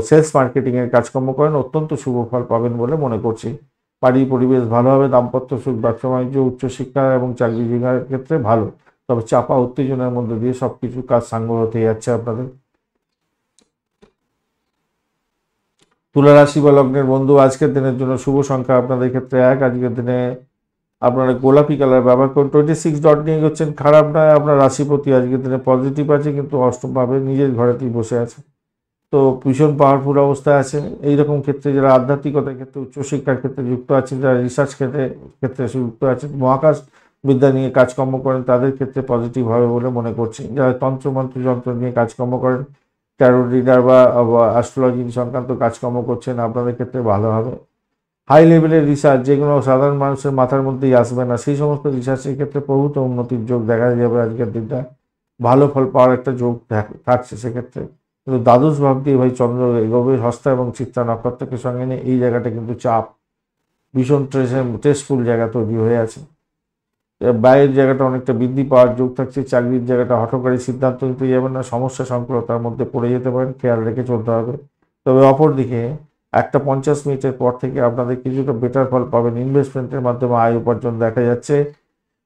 সেলস মার্কেটিংয়ের কাজকর্ম করেন, অত্যন্ত শুভ ফল পাবেন বলে মনে করছি। বাড়ির পরিবেশ ভালো হবে। দাম্পত্য সুখ, ব্যবসা বাণিজ্য, উচ্চশিক্ষা এবং চাকরি জীবনের ক্ষেত্রে ভালো। তবে চাপা উত্তেজনার মধ্যে দিয়ে সবকিছু কাজ সাঙ্গ হতে যাচ্ছে আপনাদের। তুলা রাশি বা লগ্নের বন্ধু, আজকের দিনের জন্য শুভ সংখ্যা আপনাদের ক্ষেত্রে 1। আজকের দিনে আপনারা গোলাপি কালার ব্যবহার করুন। 26 ডট নিয়ে হচ্ছেন, খারাপ নয়। আপনার রাশিপতি আজকের দিনে পজিটিভ আছে, কিন্তু অষ্টমভাবে নিজের ঘরেতেই বসে আছে, তো ভীষণ পাওয়ারফুল অবস্থায় আছে। এইরকম ক্ষেত্রে যারা আধ্যাত্মিকতার ক্ষেত্রে, উচ্চশিক্ষার ক্ষেত্রে যুক্ত আছেন, যারা রিসার্চ ক্ষেত্রে যুক্ত আছেন, মহাকাশ বিদ্যা নিয়ে কাজকর্ম করেন, তাদের ক্ষেত্রে পজিটিভ হবে বলে মনে করছি। যারা তন্ত্রমন্ত্র যন্ত্র নিয়ে কাজকর্ম করেন, ট্যারো রিডার বা অ্যাস্ট্রোলজি সংক্রান্ত কাজকর্ম করছেন, আপনাদের ক্ষেত্রে ভালো হবে। হাই লেভেলের রিসার্চ, যেগুলো সাধারণ মানুষের মাথার মধ্যেই আসবে না, সেই সমস্ত রিসার্চের ক্ষেত্রে প্রভূত উন্নতির যোগ দেখা যাবে আজকের দিনটা। ভালো ফল পাওয়ার একটা যোগ থাকছে সেক্ষেত্রে। কিন্তু দ্বাদশ ভাব দিয়ে ভাই চন্দ্র এগোবে হস্তা এবং চিত্রা নক্ষত্রকে সঙ্গে নিয়ে, এই জায়গাটা কিন্তু চাপ, ভীষণ স্ট্রেসফুল জায়গা তৈরি হয়ে আছে। ব্যয়ের জায়গাটা অনেকটা বৃদ্ধি পাওয়ার যোগ থাকছে। চাকরির জায়গাটা হঠকারী সিদ্ধান্ত নিতে যাবেন না, সমস্যা সংকুলতার মধ্যে পড়ে যেতে পারেন, খেয়াল রেখে চলতে হবে। তবে অপরদিকে 1:50 পর থেকে আপনাদের কিছুটা বেটার ফল পাবেন। ইনভেস্টমেন্টের মাধ্যমে আয় উপার্জন দেখা যাচ্ছে।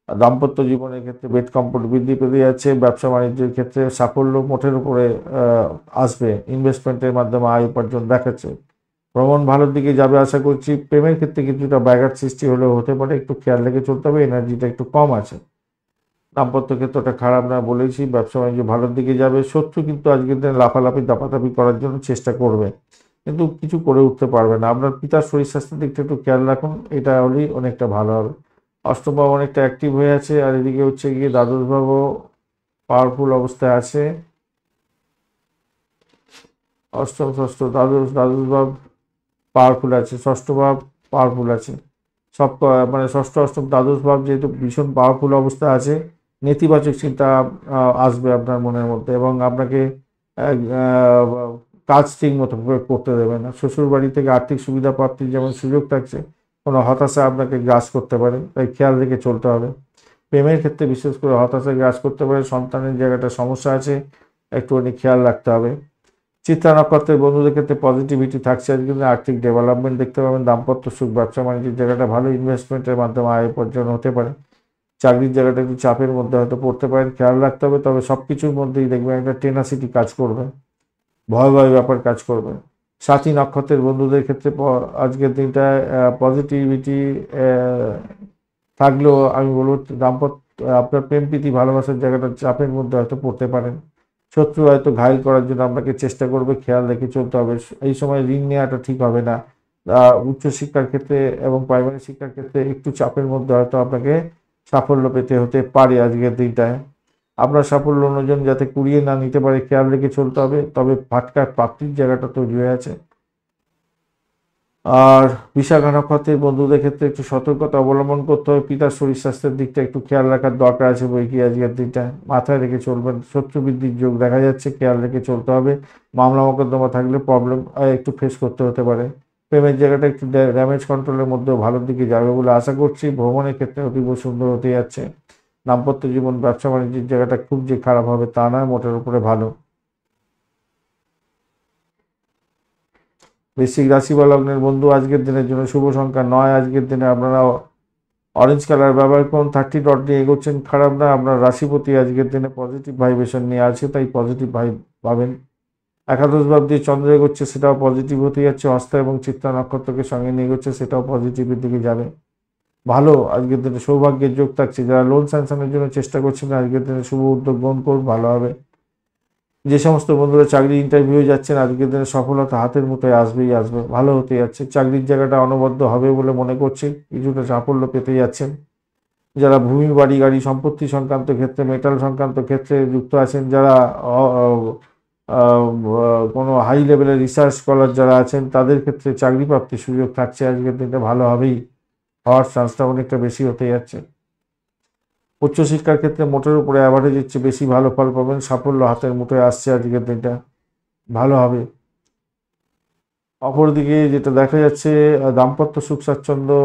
দাম্পত্য জীবনের ক্ষেত্রে বেড কমফোর্ট বৃদ্ধি পেতে যাচ্ছে। ব্যবসা বাণিজ্যের ক্ষেত্রে সাফল্য মোটের উপরে আসবে, ইনভেস্টমেন্টের মাধ্যমে আয় উপার্জন দেখাচ্ছে। ভ্রমণ ভালোর দিকে যাবে আশা করছি। প্রেমের ক্ষেত্রে কিছুটা ব্যাঘাত সৃষ্টি হলেও হতে পারে, একটু খেয়াল রেখে চলতে হবে, এনার্জিটা একটু কম আছে। দাম্পত্য ক্ষেত্রটা খারাপ না বলেছি। ব্যবসা বাণিজ্য ভালোর দিকে যাবে। শত্রু কিন্তু আজকের দিনে লাফালাফি দাপাদাপি করার জন্য চেষ্টা করবে, কিন্তু কিছু করে উঠতে পারবে না। আপনার পিতার শরীর স্বাস্থ্যের দিকটা একটু খেয়াল রাখুন, এটা হলেই অনেকটা ভালো হবে। অষ্টম ভাব অনেকটা অ্যাক্টিভ হয়ে আছে, আর এদিকে হচ্ছে গিয়ে দ্বাদশ ভাবও পাওয়ারফুল অবস্থায় আছে। অষ্টম ষষ্ঠ দ্বাদশ, দ্বাদশ ভাব পাওয়ারফুল আছে, ষষ্ঠ ভাব পাওয়ারফুল আছে। সব মানে ষষ্ঠ অষ্টম দ্বাদশ ভাব যেহেতু ভীষণ পাওয়ারফুল অবস্থা আছে, নেতিবাচক চিন্তা আসবে আপনার মনের মধ্যে, এবং আপনাকে কাজ ঠিক মতো করতে দেবে না। শ্বশুর বাড়ি থেকে আর্থিক সুবিধা প্রাপ্তির যেমন সুযোগ থাকছে, কোনো হতাশা আপনাকে গ্রাস করতে পারে, তাই খেয়াল রেখে চলতে হবে। প্রেমের ক্ষেত্রে বিশেষ করে হতাশা গ্রাস করতে পারে, সন্তানের জায়গাটা সমস্যা আছে, একটুখানি খেয়াল রাখতে হবে। চিত্রা নক্ষত্রের বন্ধুদের ক্ষেত্রে পজিটিভিটি থাকছে, আজকে দিনে আর্থিক ডেভেলপমেন্ট দেখতে পাবেন, দাম্পত্য সুখ, ব্যবসা বাণিজ্যের জায়গাটা ভালো, ইনভেস্টমেন্টের মাধ্যমে আয় উপার্জন হতে পারে। চাকরির জায়গাটা একটু চাপের মধ্যে হয়তো পড়তে পারেন, খেয়াল রাখতে হবে। তবে সব কিছুর মধ্যেই দেখবেন একটা টেনাসিটি কাজ করবে, ভয় ভয় ব্যাপার কাজ করবে। সাথী নক্ষত্রের বন্ধুদের ক্ষেত্রে আজকের দিনটায় পজিটিভিটি থাকলেও আমি বলবো আপনার প্রেম প্রীতি ভালোবাসার জায়গাটা চাপের মধ্যে হয়তো পড়তে পারেন। শত্রু হয়তো ঘায়েল করার জন্য আপনাকে চেষ্টা করবে, খেয়াল রেখে চলতে হবে। এই সময় ঋণ নেওয়াটা ঠিক হবে না। উচ্চশিক্ষার ক্ষেত্রে এবং প্রাইমারি শিক্ষার ক্ষেত্রে একটু চাপের মধ্যে হয়তো আপনাকে সাফল্য পেতে হতে পারে আজকের দিনটায়। আপনার সাফল্য অন্যজন যাতে কুড়িয়ে না নিতে পারে, খেয়াল রেখে চলতে হবে। তবে ফাটকার প্রাপ্তির জায়গাটা তৈরি হয়ে আছে। আর বিশাখা নক্ষত্রের বন্ধুদের ক্ষেত্রে একটু সতর্কতা অবলম্বন করতে হবে, পিতার শরীর স্বাস্থ্যের দিকটা একটু খেয়াল রাখার দরকার আছে বই কি আজকের দিনটা মাথায় রেখে চলবেন। শত্রু বৃদ্ধির যোগ দেখা যাচ্ছে, খেয়াল রেখে চলতে হবে। মামলা মোকদ্দমা থাকলে প্রবলেম একটু ফেস করতে হতে পারে। প্রেমের জায়গাটা একটু ড্যামেজ কন্ট্রোলের মধ্যেও ভালোর দিকে যাবে বলে আশা করছি। ভ্রমণের ক্ষেত্রে অতীব সুন্দর হতে যাচ্ছে। দাম্পত্য জীবন, ব্যবসা বাণিজ্যের জায়গাটা খুব যে খারাপ হবে তা নয়, মোটের উপরে ভালো। বৃশ্চিক রাশি বা লগ্নের বন্ধু আজকের দিনের জন্য শুভ সংখ্যা 9। আজকের দিনে আপনারা অরেঞ্জ কালার ব্যবহার করুন। 30 ডট নিয়ে এগোচ্ছেন, খারাপ না। আপনার রাশিপতি আজকের দিনে পজিটিভ ভাইব্রেশন নিয়ে আছে, তাই পজিটিভ ভাইব পাবেন। একাদশ ভাব দিয়ে চন্দ্র এগোচ্ছে, সেটাও পজিটিভ হতে যাচ্ছে। হস্ত এবং চিত্রা নক্ষত্রকে সঙ্গে নিয়ে এগোচ্ছে, সেটাও পজিটিভের দিকে যাবে। ভালো, আজকের দিনে সৌভাগ্যের যোগ থাকছে। যারা লোন স্যাংশনের জন্য চেষ্টা করছেন আজকের দিনে শুভ উদ্যোগ গ্রহণ করুন, ভালো হবে। যে সমস্ত বন্ধুরা চাকরি ইন্টারভিউ যাচ্ছেন আজকের দিনে সফলতা হাতের মুঠোয় আসবেই আসবে, ভালো হতে যাচ্ছে। চাকরির জায়গাটা অনবদ্য হবে বলে মনে করছি, কিছুটা সাফল্য পেতে যাচ্ছেন। যারা ভূমি, বাড়ি, গাড়ি, সম্পত্তি সংক্রান্ত ক্ষেত্রে, মেটাল সংক্রান্ত ক্ষেত্রে যুক্ত আছেন, যারা কোনো হাই লেভেলের রিসার্চ স্কলার যারা আছেন, তাদের ক্ষেত্রে চাকরি প্রাপ্তির সুযোগ থাকছে। আজকের দিনটা ভালো হবেই, হওয়ার চান্সটা অনেকটা বেশি হতে যাচ্ছে। উচ্চশিক্ষার ক্ষেত্রে মোটের উপরে অ্যাভারেজের চেয়ে বেশি ভালো ফল পাবেন, সাফল্য হাতের মুঠোয় আসছে। আজকের দিনটা ভালো হবে। অপরদিকে যেটা দেখা যাচ্ছে, দাম্পত্য সুখ স্বাচ্ছন্দ্য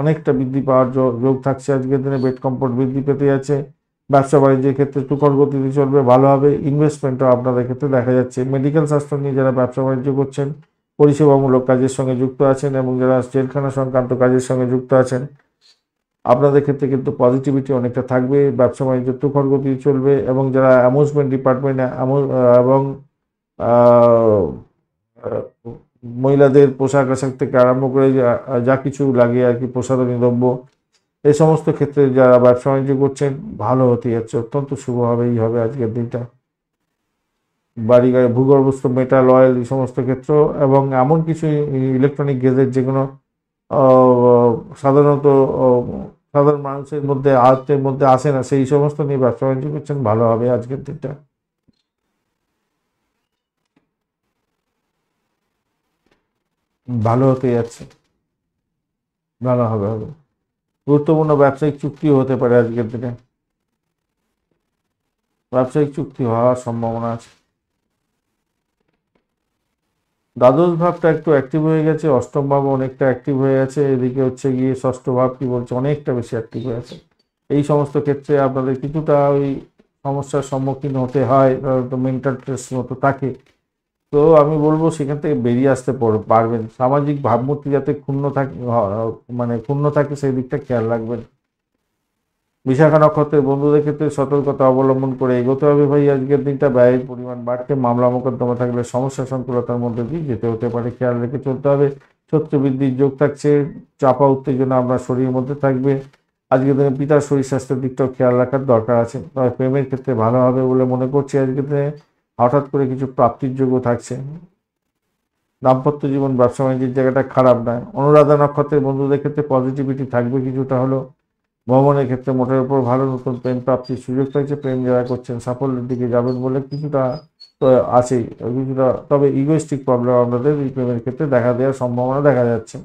অনেকটা বৃদ্ধি পাওয়ার যোগ থাকছে। আজকের দিনে বেড কমফোর্ট বৃদ্ধি পেতে যাচ্ছে। ব্যবসা বাণিজ্যের ক্ষেত্রে তুখর গতিতে চলবে, ভালো হবে। ইনভেস্টমেন্টও আপনাদের ক্ষেত্রে দেখা যাচ্ছে। মেডিকেল স্বাস্থ্য নিয়ে যারা ব্যবসা বাণিজ্য করছেন, পরিষেবামূলক কাজের সঙ্গে যুক্ত আছেন, এবং যারা জেলখানা সংক্রান্ত কাজের সঙ্গে যুক্ত আছেন, আপনাদের ক্ষেত্রে কিন্তু পজিটিভিটি অনেকটা থাকবে। ব্যবসা বাণিজ্য তুখর গতিতে চলবে। এবং যারা অ্যামুজমেন্ট ডিপার্টমেন্ট এবং মহিলাদের পোশাক আশাক থেকে আরম্ভ করে যা কিছু লাগে আর কি, প্রসাধনী দ্রব্য, এই সমস্ত ক্ষেত্রে যারা ব্যবসা বাণিজ্য করছেন ভালো হতে যাচ্ছে, অত্যন্ত শুভ হবেই হবে আজকের দিনটা। বাড়ি গাড়ি, ভূগর্ভস্থ মেটাল, অয়েল, এই সমস্ত ক্ষেত্র, এবং এমন কিছু ইলেকট্রনিক গেজেট যেগুলো সাধারণত সাধারণ মানুষের মধ্যে আয়ত্তের মধ্যে আসে না, সেই সমস্ত নিয়ে ব্যবসা বাণিজ্য করছেন, ভালো হবে আজকের দিনটা। ভালো হতে যাচ্ছে, ভালো হবে হবে। গুরুত্বপূর্ণ ব্যবসায়িক চুক্তিও হতে পারে আজকের দিনে, ব্যবসায়িক চুক্তি হওয়ার সম্ভাবনা আছে। দ্বাদশ ভাবটা একটু অ্যাক্টিভ হয়ে গেছে, অষ্টম ভাব অনেকটা অ্যাক্টিভ হয়ে গেছে, এদিকে হচ্ছে গিয়ে ষষ্ঠ ভাব কি বলছে, অনেকটা বেশি অ্যাক্টিভ হয়ে আছে। এই সমস্ত ক্ষেত্রে আপনাদের কিছুটা ওই সমস্যার সম্মুখীন হতে হয়, তো মেন্টাল স্ট্রেস মতো থাকে। তো আমি বলবো সেখান থেকে বেরিয়ে আসতে পারবেন। সামাজিক ভাবমূর্তি যাতে ক্ষুণ্ণ থাকে, মানে ক্ষুণ্ণ থাকে, সেই দিকটা খেয়াল রাখবেন। বিশাখা নক্ষত্রের বন্ধুদের ক্ষেত্রে সতর্কতা অবলম্বন করে এগোতে হবে ভাই। আজকের দিনটা ব্যয়ের পরিমাণ বাড়তে, মামলা মোকদ্দমা থাকলে সমস্যা সংকুলতার মধ্যে দিয়ে যেতে হতে পারে, খেয়াল রেখে চলতে হবে। শত্রু বৃদ্ধির যোগ থাকছে, চাপা উত্তেজনা আপনার শরীরের মধ্যে থাকবে। আজকের দিনে পিতার শরীর স্বাস্থ্যের দিকটাও খেয়াল রাখার দরকার আছে। তবে প্রেমের ক্ষেত্রে ভালো হবে বলে মনে করছি। আজকের দিনে হঠাৎ করে কিছু প্রাপ্তির যোগও থাকছে। দাম্পত্য জীবন, ব্যবসা বাণিজ্যের জায়গাটা খারাপ নয়। অনুরাধা নক্ষত্রের বন্ধুদের ক্ষেত্রে পজিটিভিটি থাকবে কিছুটা হলেও। ভ্রমণের ক্ষেত্রে মোটের উপর ভালো, নতুন প্রেম প্রাপ্তির সুযোগ থাকছে, প্রেম যারা করছেন সাফল্যের দিকে যাবেন বলে কিছুটা তো আছেই, কিছুটা তবে ইগোইস্টিক প্রবলেম আপনাদের এই প্রেমের ক্ষেত্রে দেখা দেওয়ার সম্ভাবনা দেখা যাচ্ছে।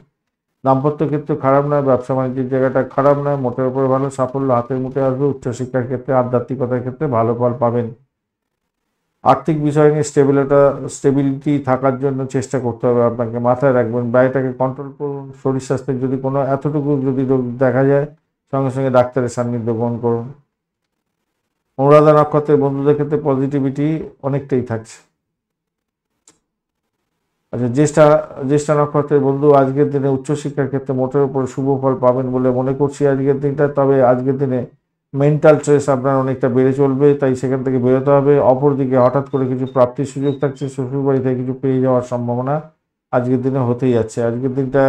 দাম্পত্য ক্ষেত্রে খারাপ নয়, ব্যবসা বাণিজ্যের জায়গাটা খারাপ নয়, মোটের উপর ভালো, সাফল্য হাতের মুঠে আসবে, উচ্চশিক্ষার ক্ষেত্রে আধ্যাত্মিকতার ক্ষেত্রে ভালো ফল পাবেন। আর্থিক বিষয় নিয়ে স্টেবিলিটি থাকার জন্য চেষ্টা করতে হবে আপনাকে, মাথায় রাখবেন, ব্যয়টাকে কন্ট্রোল করুন, শরীর স্বাস্থ্যের যদি কোনো এতটুকু যদি রোগ দেখা যায় সঙ্গে সঙ্গে ডাক্তারের সান্নিধ্য গ্রহণ করুন। অনুরাধা নক্ষত্রের বন্ধুদের ক্ষেত্রে পজিটিভিটি অনেকটাই থাকছে। আচ্ছা, জ্যেষ্ঠা নক্ষত্রের বন্ধু আজকের দিনে উচ্চশিক্ষার ক্ষেত্রে মোটের উপর শুভ ফল পাবেন বলে মনে করছি আজকের দিনটা। তবে আজকের দিনে মেন্টাল স্ট্রেস আপনার অনেকটা বেড়ে চলবে, তাই সেখান থেকে বেরোতে হবে। অপরদিকে হঠাৎ করে কিছু প্রাপ্তির সুযোগ থাকছে, শ্বশুরবাড়ি থেকে কিছু পেয়ে যাওয়ার সম্ভাবনা আজকের দিনে হতেই যাচ্ছে। আজকের দিনটা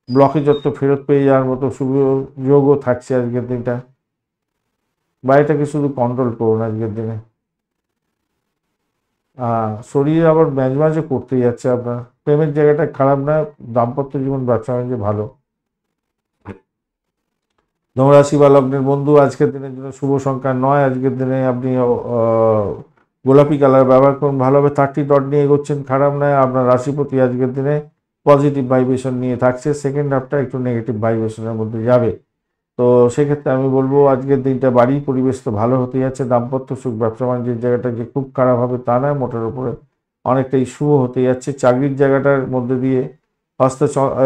ব্লকেজত্ব ফেরত পেয়ে যাওয়ার মতো শুভ যোগও থাকছে আজকের দিনটা। বাড়িটাকে শুধু কন্ট্রোল করুন আজকের দিনে। শরীর আবার মাঝে মাঝে করতেই যাচ্ছে আপনার, প্রেমের জায়গাটা খারাপ না, দাম্পত্য জীবন ব্যবসা বাণিজ্য ভালো। ধনুরাশি বা লগ্নের বন্ধু আজকের দিনের জন্য শুভ সংখ্যা 9, আজকের দিনে আপনি গোলাপি কালার ব্যবহার করুন, ভালো হবে। 30 ডট নিয়ে এগোচ্ছেন, খারাপ নয়। আপনার রাশিপতি আজকের দিনে পজিটিভ ভাইব্রেশন নিয়ে থাকছে, সেকেন্ড হাফটা একটু নেগেটিভ ভাইব্রেশনের মধ্যে যাবে। তো সেক্ষেত্রে আমি বলবো আজকের দিনটা বাড়ির পরিবেশ তো ভালো হতে যাচ্ছে, দাম্পত্য সুখ ব্যবসা বাণিজ্যের জায়গাটা যে খুব খারাপ হবে তা নয়, মোটের উপরে অনেকটাই শুভ হতে যাচ্ছে। চাকরির জায়গাটার মধ্যে দিয়ে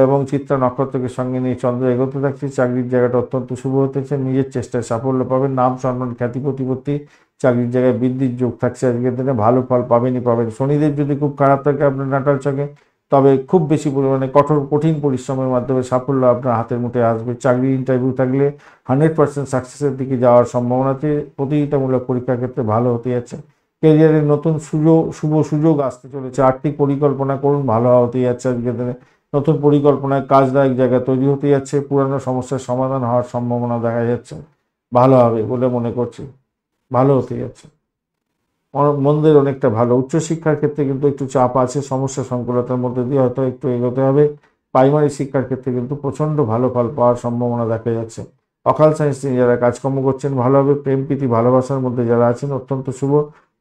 এবং চিত্রা নক্ষত্রকে সঙ্গে নিয়ে চন্দ্র এগোতে থাকছে, চাকরির জায়গাটা অত্যন্ত শুভ হতেছে, নিজের চেষ্টায় সাফল্য পাবেন, নাম সম্মান খ্যাতি প্রতিপত্তি চাকরির জায়গায় বৃদ্ধির যোগ থাকছে আজকের দিনে, ভালো ফল পাবেনই পাবেন। শনিদেব যদি খুব খারাপ থাকে আপনার নাটাল চকে, তবে খুব বেশি পরিমাণে কঠিন পরিশ্রমের মাধ্যমে সাফল্য আপনার হাতের মুঠে আসবে। চাকরির ইন্টারভিউ থাকলে 100% সাকসেসের দিকে যাওয়ার সম্ভাবনাতে প্রতিযোগিতামূলক পরীক্ষার ক্ষেত্রে ভালো হতে যাচ্ছে। কেরিয়ারের নতুন শুভ সুযোগ আসতে চলেছে, আর্থিক পরিকল্পনা করুন, ভালো হতে যাচ্ছে আজকের দিনে। নতুন পরিকল্পনায় কাজদায়ক জায়গা তৈরি হতে যাচ্ছে, পুরানো সমস্যার সমাধান হওয়ার সম্ভাবনা দেখা যাচ্ছে, ভালো হবে বলে মনে করছি, ভালো হতে যাচ্ছে। মন্দের অনেকটা ভালো। উচ্চশিক্ষার ক্ষেত্রে কিন্তু একটু চাপ আছে, সমস্যা সংকুলতার মধ্যে দিয়ে হয়তো একটু এগোতে হবে। প্রাইমারি শিক্ষার ক্ষেত্রে কিন্তু প্রচণ্ড ভালো ফল পাওয়ার সম্ভাবনা দেখা যাচ্ছে। অকাল সায়েন্স নিয়ে যারা কাজকর্ম করছেন ভালো হবে। প্রেম প্রীতি ভালোবাসার মধ্যে যারা আছেন অত্যন্ত শুভ,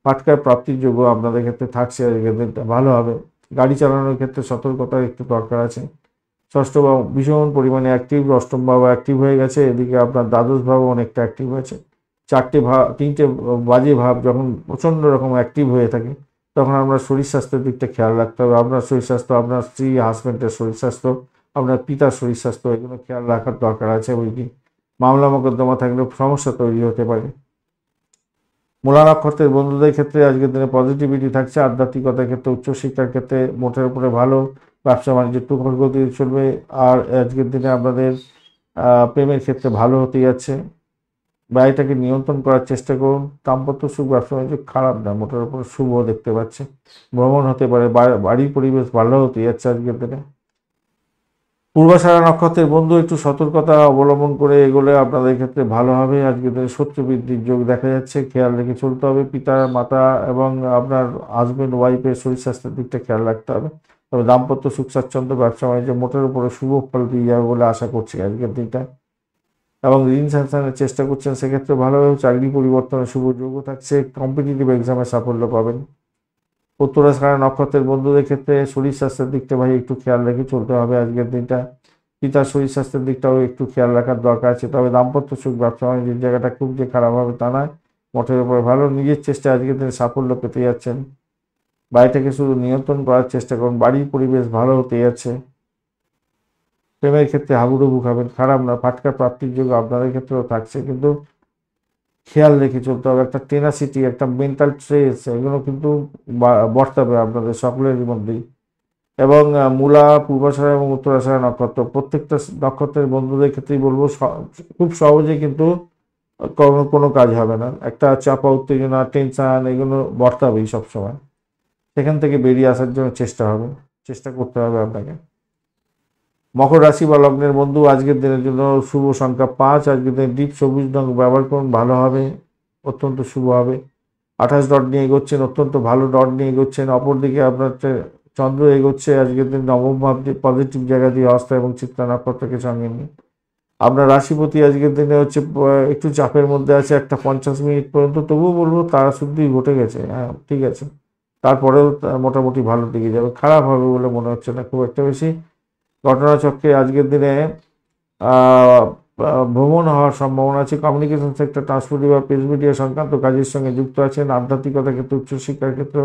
ফাটকার প্রাপ্তির যোগ্য আপনাদের ক্ষেত্রে থাকছে আজকের দিনটা, ভালো হবে। গাড়ি চালানোর ক্ষেত্রে সতর্কতার একটু দরকার আছে। ষষ্ঠ ভাব ভীষণ পরিমাণে অ্যাক্টিভ, অষ্টম ভাব অ্যাক্টিভ হয়ে গেছে, এদিকে আপনার দ্বাদশ ভাব অনেকটা অ্যাক্টিভ হয়েছে। তিনটে বাজে ভাব যখন প্রচণ্ড রকম অ্যাক্টিভ হয়ে থাকে, তখন আমরা শরীর স্বাস্থ্যের দিকটা খেয়াল রাখতে হবে। আপনার শরীর স্বাস্থ্য, আপনার স্ত্রী হাজব্যান্ডের শরীর স্বাস্থ্য, আপনার পিতার শরীর স্বাস্থ্য, এগুলো খেয়াল রাখার দরকার আছে। বই কি মামলা মোকদ্দমা থাকলে সমস্যা তৈরি হতে পারে। মূলা নক্ষত্রের বন্ধুদের ক্ষেত্রে আজকের দিনে পজিটিভিটি থাকছে, আধ্যাত্মিকতার ক্ষেত্রে উচ্চশিক্ষার ক্ষেত্রে মোটের উপরে ভালো, ব্যবসা বাণিজ্য একটু গতি চলবে। আর আজকের দিনে আপনাদের প্রেমের ক্ষেত্রে ভালো হতে যাচ্ছে, ব্যয়টাকে নিয়ন্ত্রণ করার চেষ্টা করুন। দাম্পত্য সুখ ব্যবসা বাণিজ্য খারাপ না, মোটের উপর শুভ দেখতে পাচ্ছে, ভ্রমণ হতে পারে, বাড়ির পরিবেশ ভালো হতে যাচ্ছে আজকের দিনে। পূর্বাষাঢ়া নক্ষত্রের বন্ধু একটু সতর্কতা অবলম্বন করে এগোলে আপনাদের ক্ষেত্রে ভালো হবে। আজকের দিনে শত্রু বৃদ্ধির যোগ দেখা যাচ্ছে, খেয়াল রেখে চলতে হবে। পিতা মাতা এবং আপনার হাজবেন্ড ওয়াইফের শরীর স্বাস্থ্যের দিকটা খেয়াল রাখতে হবে। তবে দাম্পত্য সুখ স্বাচ্ছন্দ্য ব্যবসা বাণিজ্য মোটের উপরে শুভ ফল দিয়ে যাবে বলে আশা করছি আজকের দিনটা। এবং ঋণ স্যাংশনের চেষ্টা করছেন, সেক্ষেত্রে ভালোভাবে চাকরি পরিবর্তনের শুভ যোগও থাকছে, কম্পিটিটিভ এক্সামে সাফল্য পাবেন। উত্তরাষাঢ়া নক্ষত্রের বন্ধুদের ক্ষেত্রে শরীর স্বাস্থ্যের দিকটা ভাই একটু খেয়াল রেখে চলতে হবে আজকের দিনটা। পিতার শরীর স্বাস্থ্যের দিকটাও একটু খেয়াল রাখার দরকার আছে। তবে দাম্পত্য সুখ ব্যবসা বাণিজ্যের জায়গাটা খুব যে খারাপ হবে তা নয়, মোটের উপরে ভালো। নিজের চেষ্টায় আজকের দিনে সাফল্য পেতে যাচ্ছেন, বাড়িটাকে শুধু নিয়ন্ত্রণ করার চেষ্টা করুন, বাড়ির পরিবেশ ভালো হতে যাচ্ছে। প্রেমের ক্ষেত্রে হাবুডুবু খাবেন, খারাপ না, ফাটকা প্রাপ্তির যোগ আপনাদের ক্ষেত্রেও থাকছে, কিন্তু খেয়াল রেখে চলতে হবে। একটা টেনাসিটি, একটা মেন্টাল স্ট্রেস, এগুলো কিন্তু বর্তাবে আপনাদের সকলের মধ্যেই। এবং মূলা, পূর্বাষাঢ়া এবং উত্তরাষাঢ়া নক্ষত্র, প্রত্যেকটা নক্ষত্রের বন্ধুদের ক্ষেত্রেই বলবো খুব সহজে কিন্তু কোনো কাজ হবে না। একটা চাপা উত্তেজনা, টেনশন, এগুলো বর্তাবেই সবসময়, সেখান থেকে বেরিয়ে আসার জন্য চেষ্টা করতে হবে আপনাকে। মকর রাশি বা লগ্নের বন্ধু আজকের দিনের জন্য শুভ সংখ্যা 5, আজকের দিনে ডিপ সবুজ রঙ ব্যবহার করুন, ভালো হবে, অত্যন্ত শুভ হবে। 28 ডট নিয়ে এগোচ্ছেন, অত্যন্ত ভালো ডট নিয়ে এগোচ্ছেন। অপরদিকে আপনার চন্দ্র এগোচ্ছে আজকের দিন নবম ভাব, পজিটিভ জায়গা দিয়ে হস্ত এবং চিত্রা নক্ষত্রকে সঙ্গে নিয়ে। আপনার রাশিপতি আজকের দিনে হচ্ছে একটু চাপের মধ্যে আছে একটা 50 মিনিট পর্যন্ত, তবুও বলবো তারা শুদ্ধি ঘটে গেছে, হ্যাঁ ঠিক আছে, তারপরেও মোটামুটি ভালোর দিকে যাবে, খারাপ হবে বলে মনে হচ্ছে না খুব একটা বেশি। ঘটনাচক্রে আজকের দিনে আহ, ভ্রমণ হওয়ার সম্ভাবনা আছে, কমিউনিকেশন সেক্টর, ট্রান্সপোর্ট বা প্রেস মিডিয়া সংক্রান্ত কাজের সঙ্গে যুক্ত আছেন, আধ্যাত্মিকতার ক্ষেত্রে, উচ্চশিক্ষার ক্ষেত্রে,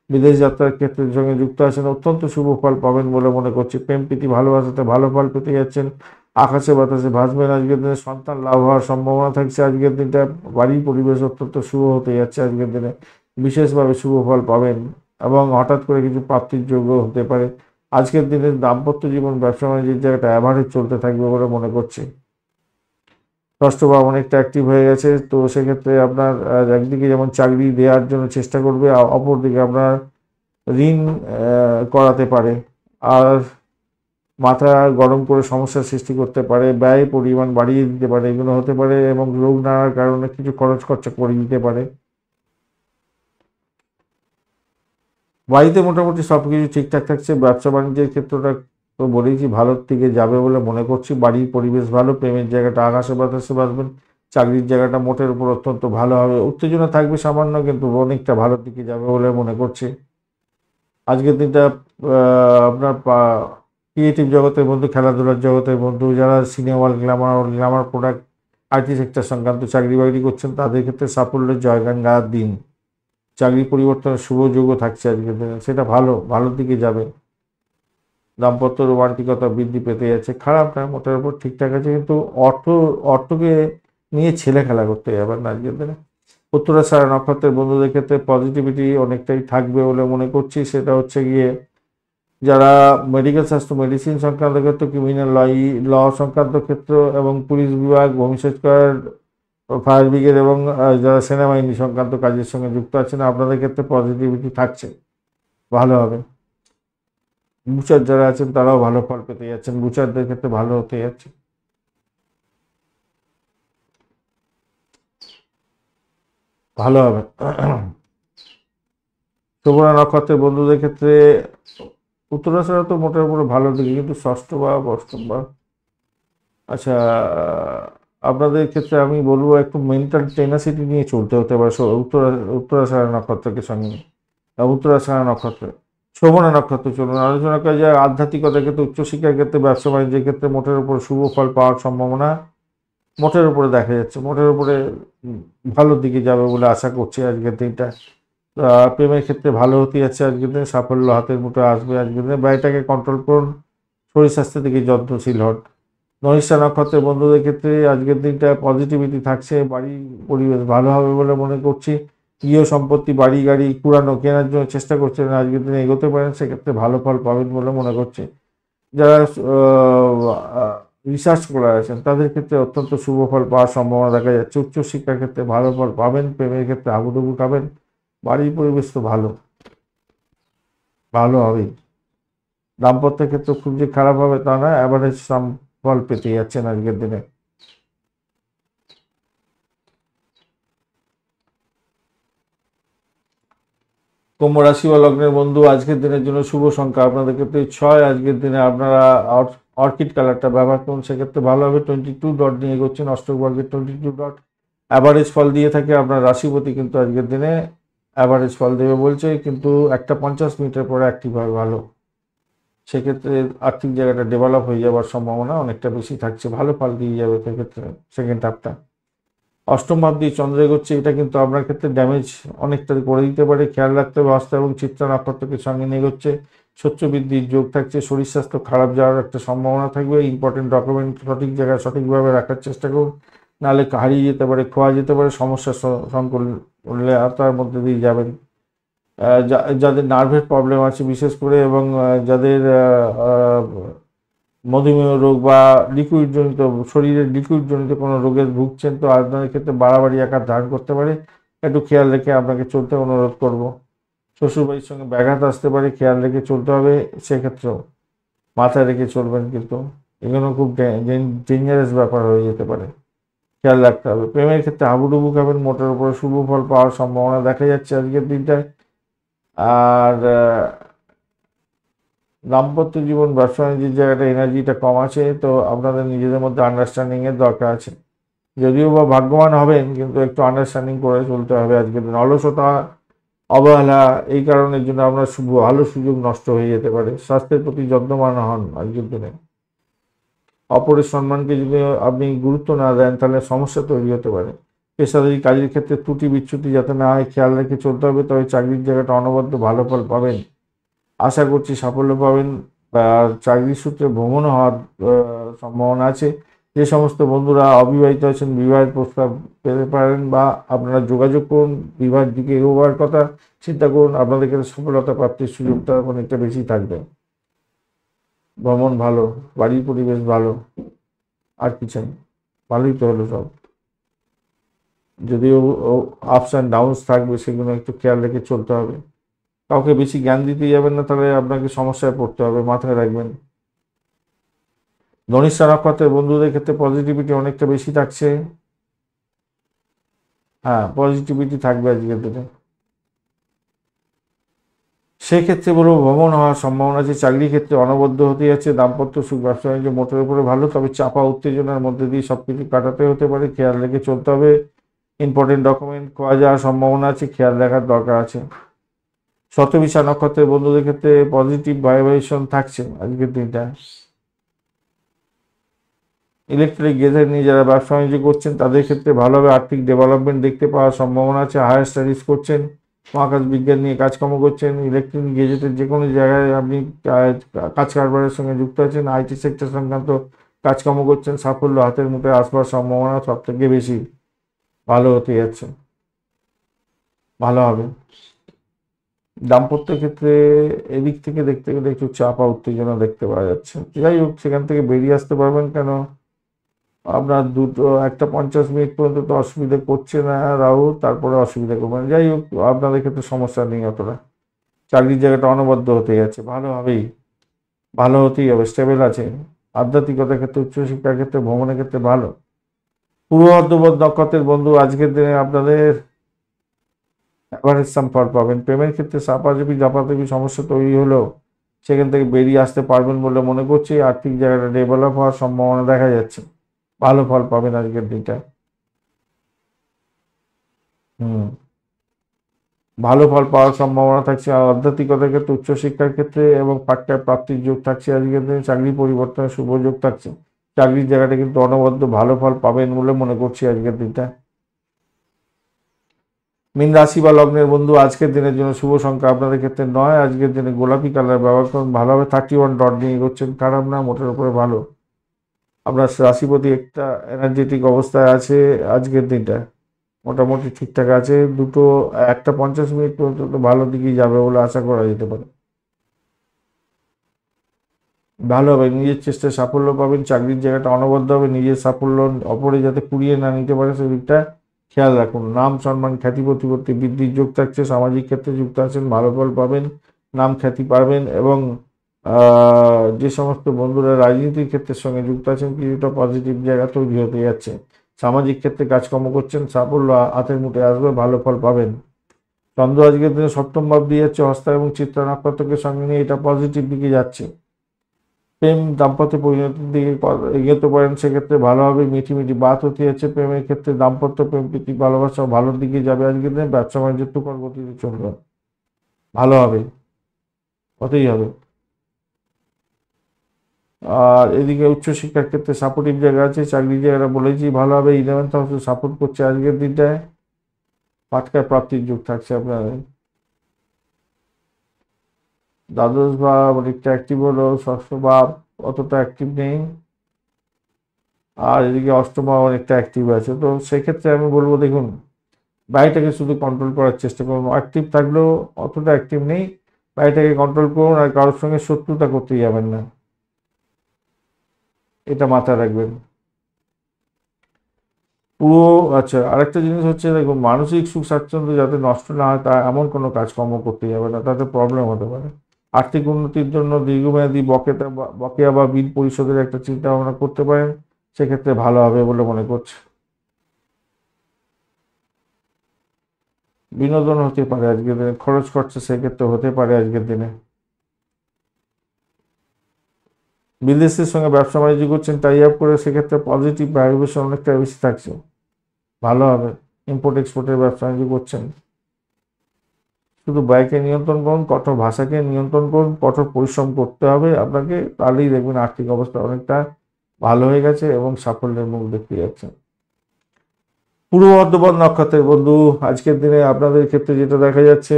বিদেশ যাত্রার ক্ষেত্রের সঙ্গে যুক্ত আছেন, অত্যন্ত শুভ ফল পাবেন বলে মনে করছি। প্রেম প্রীতি ভালোবাসাতে ভালো ফল পেতে যাচ্ছেন, আকাশে বাতাসে ভাসবেন আজকের দিনে, সন্তান লাভ হওয়ার সম্ভাবনা থাকছে আজকের দিনটা, বাড়ির পরিবেশ অত্যন্ত শুভ হতে যাচ্ছে আজকের দিনে, বিশেষভাবে শুভ ফল পাবেন এবং হঠাৎ করে কিছু প্রাপ্তির যোগ্য হতে পারে। আজকের দিনে দাম্পত্য জীবন, ব্যবসা বাণিজ্যের জায়গাটা অ্যাভারেজ চলতে থাকবে বলে মনে করছি। ষষ্ঠ ভাব অনেকটা অ্যাক্টিভ হয়ে গেছে, তো সেক্ষেত্রে আপনার একদিকে যেমন চাকরি দেওয়ার জন্য চেষ্টা করবে, অপরদিকে আপনার ঋণ করাতে পারে, আর মাথা গরম করে সমস্যার সৃষ্টি করতে পারে, ব্যয় পরিমাণ বাড়িয়ে দিতে পারে, এগুলো হতে পারে, এবং রোগ নাড়ার কারণে কিছু খরচ খরচা করে দিতে পারে। বাড়িতে মোটামুটি সব কিছু ঠিকঠাক থাকছে, ব্যবসা বাণিজ্যের ক্ষেত্রটা তো বলেইছি ভালোর দিকে যাবে বলে মনে করছি, বাড়ির পরিবেশ ভালো, প্রেমের জায়গাটা আকাশে বাতাসে বাসবেন, চাকরির জায়গাটা মোটের উপর অত্যন্ত ভালো হবে, উত্তেজনা থাকবে সামান্য কিন্তু অনেকটা ভালোর দিকে যাবে বলে মনে করছি। আজকের দিনটা আপনার ক্রিয়েটিভ জগতের বন্ধু, খেলাধুলার জগতের বন্ধু, যারা cinema, Glamour product, IT sector সংক্রান্ত চাকরি বাকরি করছেন, তাদের ক্ষেত্রে সাফল্যের জয়গান গাওয়ার দিন। চাকরি পরিবর্তনের শুভ যোগ্য থাকছে আজকের দিনে, সেটা ভালোর দিকে যাবে। দাম্পত্য রোমান্টিকতা বৃদ্ধি পেতে যাচ্ছে, খারাপ না, মোটের উপর ঠিকঠাক আছে, কিন্তু অর্থকে নিয়ে ছেলে খেলা করতে যাবেন না আজকের দিনে। উত্তরাষাঢ়া নক্ষত্রের বন্ধুদের ক্ষেত্রে পজিটিভিটি অনেকটাই থাকবে বলে মনে করছি, সেটা হচ্ছে গিয়ে যারা মেডিকেল স্বাস্থ্য, মেডিসিন সংক্রান্ত ক্ষেত্র, ক্রিমিনাল ল সংক্রান্ত ক্ষেত্র এবং পুলিশ বিভাগ, ভূমিসেচ করার, ফায়ার ব্রিগেড এবং যারা সেনাবাহিনী সংক্রান্ত কাজের সঙ্গে যুক্ত আছেন, আপনাদের ক্ষেত্রে পজিটিভিটি থাকছে, ভালো হবে। বুচার যারা আছেন তারাও ভালো ফল পেতে যাচ্ছেন, বুচারদের ক্ষেত্রে ভালো হতে যাচ্ছে, ভালো হবে। শোভনা নক্ষত্রের বন্ধুদের ক্ষেত্রে উত্তরাষাঢ়া তো মোটের উপরে ভালো দিকে, কিন্তু ষষ্ঠ বা অষ্টম বা, আচ্ছা, আপনাদের ক্ষেত্রে আমি বলবো একটু মেন্টাল টেনাসিটি নিয়ে চলতে হতে পারে উত্তরাষাঢ়া নক্ষত্রকে সঙ্গে, উত্তরাষাঢ়া নক্ষত্র, শোভনা নক্ষত্র। চলুন আলোচনা করা যায় আধ্যাত্মিকতার ক্ষেত্রে, উচ্চশিক্ষার ক্ষেত্রে, ব্যবসা বাণিজ্যের ক্ষেত্রে মোটের উপর শুভ ফল পাওয়ার সম্ভাবনা মোটের উপরে দেখা যাচ্ছে, মোটের উপরে ভালোর দিকে যাবে বলে আশা করছি আজকের দিনটা। প্রেমের ক্ষেত্রে ভালো হতে যাচ্ছে আজকের দিনে, সাফল্য হাতের মুঠে আসবে আজকের দিনে, ব্যয়টাকে কন্ট্রোল করুন, শরীর স্বাস্থ্যের দিকে যত্নশীল হন। ধনিষ্ঠা নক্ষত্রের বন্ধুদের ক্ষেত্রে আজকের দিনটা পজিটিভিটি থাকছে, বাড়ি পরিবেশ ভালো হবে বলে মনে করছি। গৃহ সম্পত্তি, বাড়ি গাড়ি পুরানো কেনার জন্য চেষ্টা করছেন, আজকের দিনে এগোতে পারেন, সেক্ষেত্রে ভালো ফল পাবেন বলে মনে করছি। যারা রিসার্চ করে আছেন তাদের ক্ষেত্রে অত্যন্ত শুভ ফল পাওয়ার সম্ভাবনা দেখা যাচ্ছে, উচ্চশিক্ষার ক্ষেত্রে ভালো ফল পাবেন, প্রেমের ক্ষেত্রে হাবুডুবু খাবেন, বাড়ির পরিবেশ তো ভালো হবেই। দাম্পত্যের ক্ষেত্রে খুব যে খারাপ হবে তা না, অ্যাভারেজ ফল পেতে যাচ্ছেন আজকের দিনে। কুম্ভ রাশি বা লগ্নের বন্ধু, আজকের দিনের জন্য শুভ সংখ্যা আপনাদের ক্ষেত্রে 6, আজকের দিনে আপনারা অর্কিড কালারটা ব্যবহার করুন, সেক্ষেত্রে ভালো হবে। 22 ডট নিয়ে এগোচ্ছেন, অষ্টক বর্গের 22 ডট অ্যাভারেজ ফল দিয়ে থাকে। আপনার রাশিপতি কিন্তু আজকের দিনে অ্যাভারেজ ফল দেবে বলছে, কিন্তু একটা 50 মিনিটের পরে অ্যাক্টিভ হয় ভালো, সেক্ষেত্রে আর্থিক জায়গাটা ডেভেলপ হয়ে যাওয়ার সম্ভাবনা অনেকটা বেশি থাকছে, ভালো ফল দিয়ে যাবে সেক্ষেত্রে সেকেন্ড হাফটা। অষ্টম ভাব দিয়ে চন্দ্র এগোচ্ছে, এটা কিন্তু আপনার ক্ষেত্রে ড্যামেজ অনেকটা করে দিতে পারে, খেয়াল রাখতে হবে। হস্ত এবং চিত্রা নক্ষত্রকে সঙ্গে নিয়ে এগোচ্ছে, শস্য বৃদ্ধির যোগ থাকছে, শরীর স্বাস্থ্য খারাপ যাওয়ার একটা সম্ভাবনা থাকবে। ইম্পর্টেন্ট ডকুমেন্ট সঠিক জায়গায় সঠিকভাবে রাখার চেষ্টা করুন, নাহলে হারিয়ে যেতে পারে, খোয়া যেতে পারে, সমস্যার সংকলনে তার মধ্যে দিয়ে যাবেন। যাদের নার্ভের প্রবলেম আছে বিশেষ করে, এবং যাদের মধুমেহ রোগ বা লিকুইড জনিত, শরীরের লিকুইড জনিত কোনো রোগে ভুগছেন, তো আপনাদের ক্ষেত্রে বাড়াবাড়ি আকার ধারণ করতে পারে, একটু খেয়াল রেখে আপনাকে চলতে অনুরোধ করব। শ্বশুরবাড়ির সঙ্গে ব্যাঘাত আসতে পারে, খেয়াল রেখে চলতে হবে, সেক্ষেত্রেও মাথায় রেখে চলবেন, কিন্তু এগুলো খুব ডেঞ্জারাস ব্যাপার হয়ে যেতে পারে, খেয়াল রাখতে হবে। প্রেমের ক্ষেত্রে হাবুডুবু খাবেন, মোটের উপরে শুভ ফল পাওয়ার সম্ভাবনা দেখা যাচ্ছে আজকের দিনটায়। আর দাম্পত্য জীবন ব্যবসা বাণিজ্যের জায়গাটা এনার্জিটা কম আছে, তো আপনাদের নিজেদের মধ্যে আন্ডারস্ট্যান্ডিং এর দরকার আছে। যদিও বা ভাগ্যবান হবেন, কিন্তু একটু আন্ডারস্ট্যান্ডিং করে চলতে হবে আজকের দিন। অলসতা, অবহেলা এই কারণের জন্য আপনার ভালো সুযোগ নষ্ট হয়ে যেতে পারে। স্বাস্থ্যের প্রতি যত্নবান হন আজকের দিনে। অপরের সম্মানকে যদি আপনি গুরুত্ব না দেন, তাহলে সমস্যা তৈরি হতে পারে। পেশাদারি কাজের ক্ষেত্রে ত্রুটি বিচ্যুতি যাতে না হয় খেয়াল রেখে চলতে হবে, তবে চাকরির জায়গাটা অনবদ্য ভালো ফল পাবেন। আশা করছি সাফল্য পাবেন। আর চাকরির সূত্রে ভ্রমণ হওয়ার সম্ভাবনা আছে। যে সমস্ত বন্ধুরা অবিবাহিত আছেন, বিবাহের প্রস্তাব পেতে পারেন, বা আপনারা যোগাযোগ করুন, বিবাহের দিকে এগোবার কথা চিন্তা করুন। আপনাদের ক্ষেত্রে সফলতা প্রাপ্তির সুযোগটা অনেকটা বেশি থাকবে। ভ্রমণ ভালো, বাড়ির পরিবেশ ভালো, আর কি চাই? ভালোই তো হলো সব। যদিও আপস অ্যান্ড ডাউনস থাকবে, সেগুলো একটু খেয়াল রেখে চলতে হবে। কাউকে বেশি জ্ঞান দিতে যাবেন না, তাহলে আপনাকে সমস্যায় পড়তে হবে, মাথায় রাখবেন। ধনিষ্ঠা নক্ষত্রের বন্ধুদের ক্ষেত্রে পজিটিভিটি অনেকটা বেশি থাকছে। হ্যাঁ, পজিটিভিটি থাকবে আজকের দিনে। সেক্ষেত্রে বলবো ভ্রমণ হওয়ার সম্ভাবনা আছে। চাকরির ক্ষেত্রে অনবদ্য হতে যাচ্ছে। দাম্পত্য সুখ, ব্যবসা বাণিজ্য মোটের উপরে ভালো, তবে চাপা উত্তেজনার মধ্যে দিয়ে সবকিছু কাটাতে হতে পারে, খেয়াল রেখে চলতে হবে। ইম্পর্টেন্ট ডকুমেন্ট খোয়া যাওয়ার সম্ভাবনা আছে, খেয়াল রাখার দরকার আছে। শতবিশা নক্ষত্রের বন্ধুদের ক্ষেত্রে পজিটিভ ভাইব্রেশন থাকছে আজকের দিনটা। ইলেকট্রিক গেজেট নিয়ে যারা ব্যবসা বাণিজ্য করছেন, তাদের ক্ষেত্রে ভালোভাবে আর্থিক ডেভেলপমেন্ট দেখতে পাওয়ার সম্ভাবনা আছে। হায়ার স্টাডিজ করছেন, মহাকাশ বিজ্ঞান নিয়ে কাজকর্ম করছেন, ইলেকট্রিক গেজেটের যে কোনো জায়গায় আপনি কাজ কারবারের সঙ্গে যুক্ত আছেন, আইটি সেক্টর সংক্রান্ত কাজকর্ম করছেন, সাফল্য হাতের মুঠোয় আসবার সম্ভাবনা সব থেকে বেশি। ভালো হতে যাচ্ছে, ভালো হবে। দাম্পত্য ক্ষেত্রে এদিক থেকে দেখতে গেলে একটু চাপা উত্তেজনা দেখতে পাওয়া যাচ্ছে। যাই হোক, সেখান থেকে বেরিয়ে আসতে পারবেন। কেন, আপনার 1:50 পর্যন্ত তো অসুবিধা করছে না রাহু, তারপরে অসুবিধা করবে না। যাই হোক, আপনাদের ক্ষেত্রে সমস্যা নেই অতটা। চাকরির জায়গাটা অনবদ্য হতে যাচ্ছে, ভালো হবেই, ভালো হতেই হবে, স্টেবল আছে। আধ্যাত্মিকতার ক্ষেত্রে, উচ্চশিক্ষার ক্ষেত্রে, ভ্রমণের ক্ষেত্রে ভালো। পূর্ব বর্ধমান নক্ষত্রের বন্ধু আজকের দিনে আপনাদের অ্যাভারেজ সাম ফল পাবেন। প্রেমের ক্ষেত্রে চাপাচাপি জাপাচাপি সমস্যা তৈরি হলেও সেখান থেকে বেরিয়ে আসতে পারবেন বলে মনে করছি। আর্থিক জায়গাটা ডেভেলপ হওয়ার সম্ভাবনা দেখা যাচ্ছে, ভালো ফল পাবেন আজকের দিনটা। হুম, ভালো ফল পাওয়ার সম্ভাবনা থাকছে। আর আধ্যাত্মিকতার ক্ষেত্রে, উচ্চশিক্ষার ক্ষেত্রে এবং পার্ট টাইম প্রাপ্তির যোগ থাকছে আজকের দিনে। চাকরি পরিবর্তনের শুভ যোগ থাকছে। চাকরির জায়গাটা কিন্তু অনবদ্য ভালো ফল পাবেন বলে মনে করছি আজকের দিনটা। মীন রাশি বা লগ্নের বন্ধু আজকের দিনের জন্য শুভ সংখ্যা আপনাদের ক্ষেত্রে 9। আজকের দিনে গোলাপি কালার ব্যবহার করুন, ভালোভাবে 31 ডট নিয়ে এগোচ্ছেন, খারাপ না, মোটের উপরে ভালো। আপনার রাশিপতি একটা এনার্জেটিক অবস্থায় আছে আজকের দিনটা, মোটামুটি ঠিকঠাক আছে। 1:50 পর্যন্ত তো ভালো দিকেই যাবে বলে আশা করা যেতে পারে। ভালো হবে, নিজের চেষ্টায় সাফল্য পাবেন। চাকরির জায়গাটা অনবদ্য হবে। নিজের সাফল্য অপরে যাতে কুড়িয়ে না নিতে পারে, সেদিকটা খেয়াল রাখুন। নাম, সম্মান, খ্যাতি, প্রতিপত্তি বৃদ্ধির যোগ থাকছে। সামাজিক ক্ষেত্রে যুক্ত আছেন, ভালো ফল পাবেন, নাম খ্যাতি পাবেন। এবং যে সমস্ত বন্ধুরা রাজনীতির ক্ষেত্রের সঙ্গে যুক্ত আছেন, কিছুটা পজিটিভ জায়গা তৈরি হতে যাচ্ছে। সামাজিক ক্ষেত্রে কাজকর্ম করছেন, সাফল্য হাতের মুঠে আসবে, ভালো ফল পাবেন। চন্দ্র আজকের দিনে সপ্তম ভাব দিয়ে যাচ্ছে, হস্তা এবং চিত্রা নক্ষত্রকে সঙ্গে নিয়ে, এটা পজিটিভ দিকে যাচ্ছে। প্রেম দাম্পত্য পরিণতির দিকে এগোতে পারেন, সেক্ষেত্রে ভালো হবে। মিঠি মিঠি বাত হতে যাচ্ছে। প্রেমের ক্ষেত্রে দাম্পত্য প্রেম প্রীতি ভালোবাসা ভালোর দিকে যাবে আজকের দিনে। ব্যবসা বাণিজ্য তুখর গতিতে চলবে, ভালো হবে, হতেই হবে। আর এদিকে উচ্চশিক্ষার ক্ষেত্রে সাপোর্টিভ জায়গা আছে। চাকরির জায়গাটা বলেছি ভালো হবে। 11th হাউসে সাপোর্ট করছে আজকের দিনটায়। পাটকায় প্রাপ্তির যোগ থাকছে আপনার। দ্বাদশ ভাব অনেকটা অ্যাক্টিভ হলো, ষষ্ঠ ভাব অতটা অ্যাক্টিভ নেই। আর এদিকে অষ্টম ভাব অনেকটা অ্যাক্টিভ আছে। তো সেক্ষেত্রে আমি বলবো, দেখুন, বাড়িটাকে শুধু কন্ট্রোল করার চেষ্টা করুন। অ্যাক্টিভ থাকলেও অতটা অ্যাক্টিভ নেই, বাড়িটাকে কন্ট্রোল করুন। আর কারোর সঙ্গে শত্রুতা করতে যাবেন না, এটা মাথায় রাখবেন। পুরো আচ্ছা, আরেকটা জিনিস হচ্ছে, দেখুন, মানসিক সুখ স্বাচ্ছন্দ্য যাতে নষ্ট না হয়, তা এমন কোনো কাজকর্ম করতে যাবে না, তাতে প্রবলেম হতে পারে। আর্থিক উন্নতির জন্য দীর্ঘমেয়াদী বকেয়া বা বিল পরিশোধের একটা চিন্তা ভাবনা করতে পারেন, সেক্ষেত্রে ভালো হবে বলে মনে করছে। বিনোদন হতে পারে আজকের দিনে, খরচ খরচা সেক্ষেত্রে হতে পারে আজকের দিনে। বিদেশের সঙ্গে ব্যবসা বাণিজ্য করছেন, টাই আপ করে, সেক্ষেত্রে পজিটিভ ভাইব্রেশন অনেকটা বেশি থাকছে, ভালো হবে। ইম্পোর্ট এক্সপোর্টের ব্যবসা বাণিজ্য করছেন, শুধু ব্যয়কে নিয়ন্ত্রণ করুন, কঠোর ভাষাকে নিয়ন্ত্রণ করুন, কঠোর পরিশ্রম করতে হবে আপনাকে, তাহলেই দেখবেন আর্থিক অবস্থা অনেকটা ভালো হয়ে গেছে এবং সাফল্যের মুখ দেখতে যাচ্ছে। পূর্ব বর্ধমান নক্ষত্রের বন্ধু, আজকের দিনে আপনাদের ক্ষেত্রে যেটা দেখা যাচ্ছে,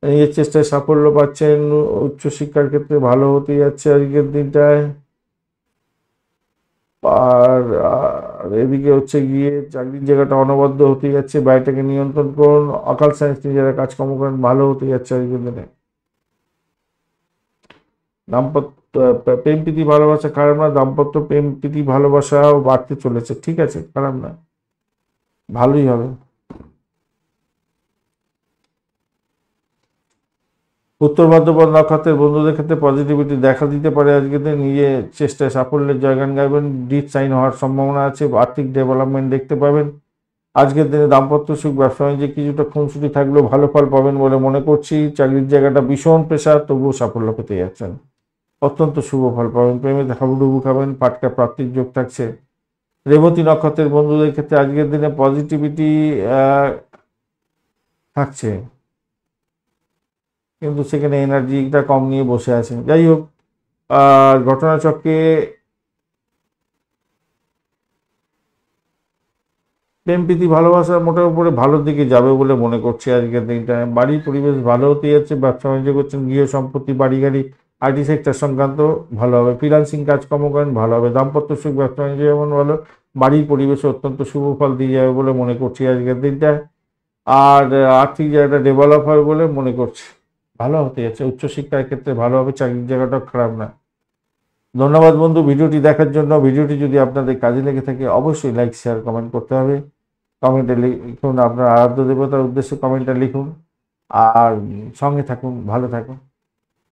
নিজের চেষ্টায় সাফল্য পাচ্ছেন, উচ্চশিক্ষার ক্ষেত্রে ভালো হতে যাচ্ছে আজকের দিনটায়। আর এদিকে হচ্ছে গিয়ে চাকরির জায়গাটা অনবদ্য হতে যাচ্ছে, ব্যয়টাকে নিয়ন্ত্রণ করুন, অকাল সায়েন্স নিয়ে যারা কাজকর্ম করেন ভালো হতে যাচ্ছে আজকের দিনে। দাম্পত্য প্রেম প্রীতি ভালোবাসা খারাপ না, দাম্পত্য প্রেম প্রীতি ভালোবাসাও বাড়তে চলেছে, ঠিক আছে, খারাপ না, ভালোই হবে। উত্তর ভাদ্রপদ নক্ষত্রের বন্ধুদের ক্ষেত্রে পজিটিভিটি দেখা দিতে পারে আজকে দিন, নিজের চেষ্টায় সাফল্যের জয়গান গাইবেন, ডিট সাইন হওয়ার সম্ভাবনা আছে, আর্থিক ডেভেলপমেন্ট দেখতে পাবেন। আজকের দিনে দাম্পত্য সুখ, ব্যবসা বাণিজ্যে কিছুটা খুনসুটি থাকলেও ভালো ফল পাবেন বলে মনে করছি। চাকরির জায়গাটা ভীষণ প্রেশার, তবুও সাফল্য পেতে যাচ্ছেন, অত্যন্ত শুভ ফল পাবেন। প্রেমে হাবুডুবু খাবেন, ফাটকা প্রাপ্তির যোগ থাকছে। রেবতী নক্ষত্রের বন্ধুদের ক্ষেত্রে আজকের দিনে পজিটিভিটি থাকছে, কিন্তু সেখানে এনার্জিটা কম নিয়ে বসে আছেন। যাই হোক, আর ঘটনাচক্রে প্রেম প্রীতি ভালোবাসা মোটামুটি ভালোর দিকে যাবে বলে মনে করছি আজকের দিনটা। বাড়ির পরিবেশ ভালো হতে যাচ্ছে, ব্যবসা বাণিজ্য করছেন, গৃহ সম্পত্তি, বাড়ি গাড়ি, আইটি সেক্টর সংক্রান্ত ভালো হবে, ফ্রিল্যান্সিং কাজকর্ম করেন ভালো হবে, দাম্পত্য সুখ, ব্যবসা বাণিজ্য যেমন ভালো, বাড়ির পরিবেশে অত্যন্ত শুভ ফল দিয়ে যাবে বলে মনে করছি আজকের দিনটা। আর আর্থিক জায়গাটা ডেভেলপ হবে বলে মনে করছি, ভালো হতে যাচ্ছে। উচ্চশিক্ষার ক্ষেত্রে ভালো হবে, চাকরির জায়গাটাও খারাপ না। ধন্যবাদ বন্ধু ভিডিওটি দেখার জন্য। ভিডিওটি যদি আপনাদের কাজে লেগে থাকে অবশ্যই লাইক, শেয়ার, কমেন্ট করতে হবে। কমেন্টে লিখুন আপনার আরাধ্য দেবতার উদ্দেশ্যে, কমেন্টে লিখুন, আর সঙ্গে থাকুন, ভালো থাকুন।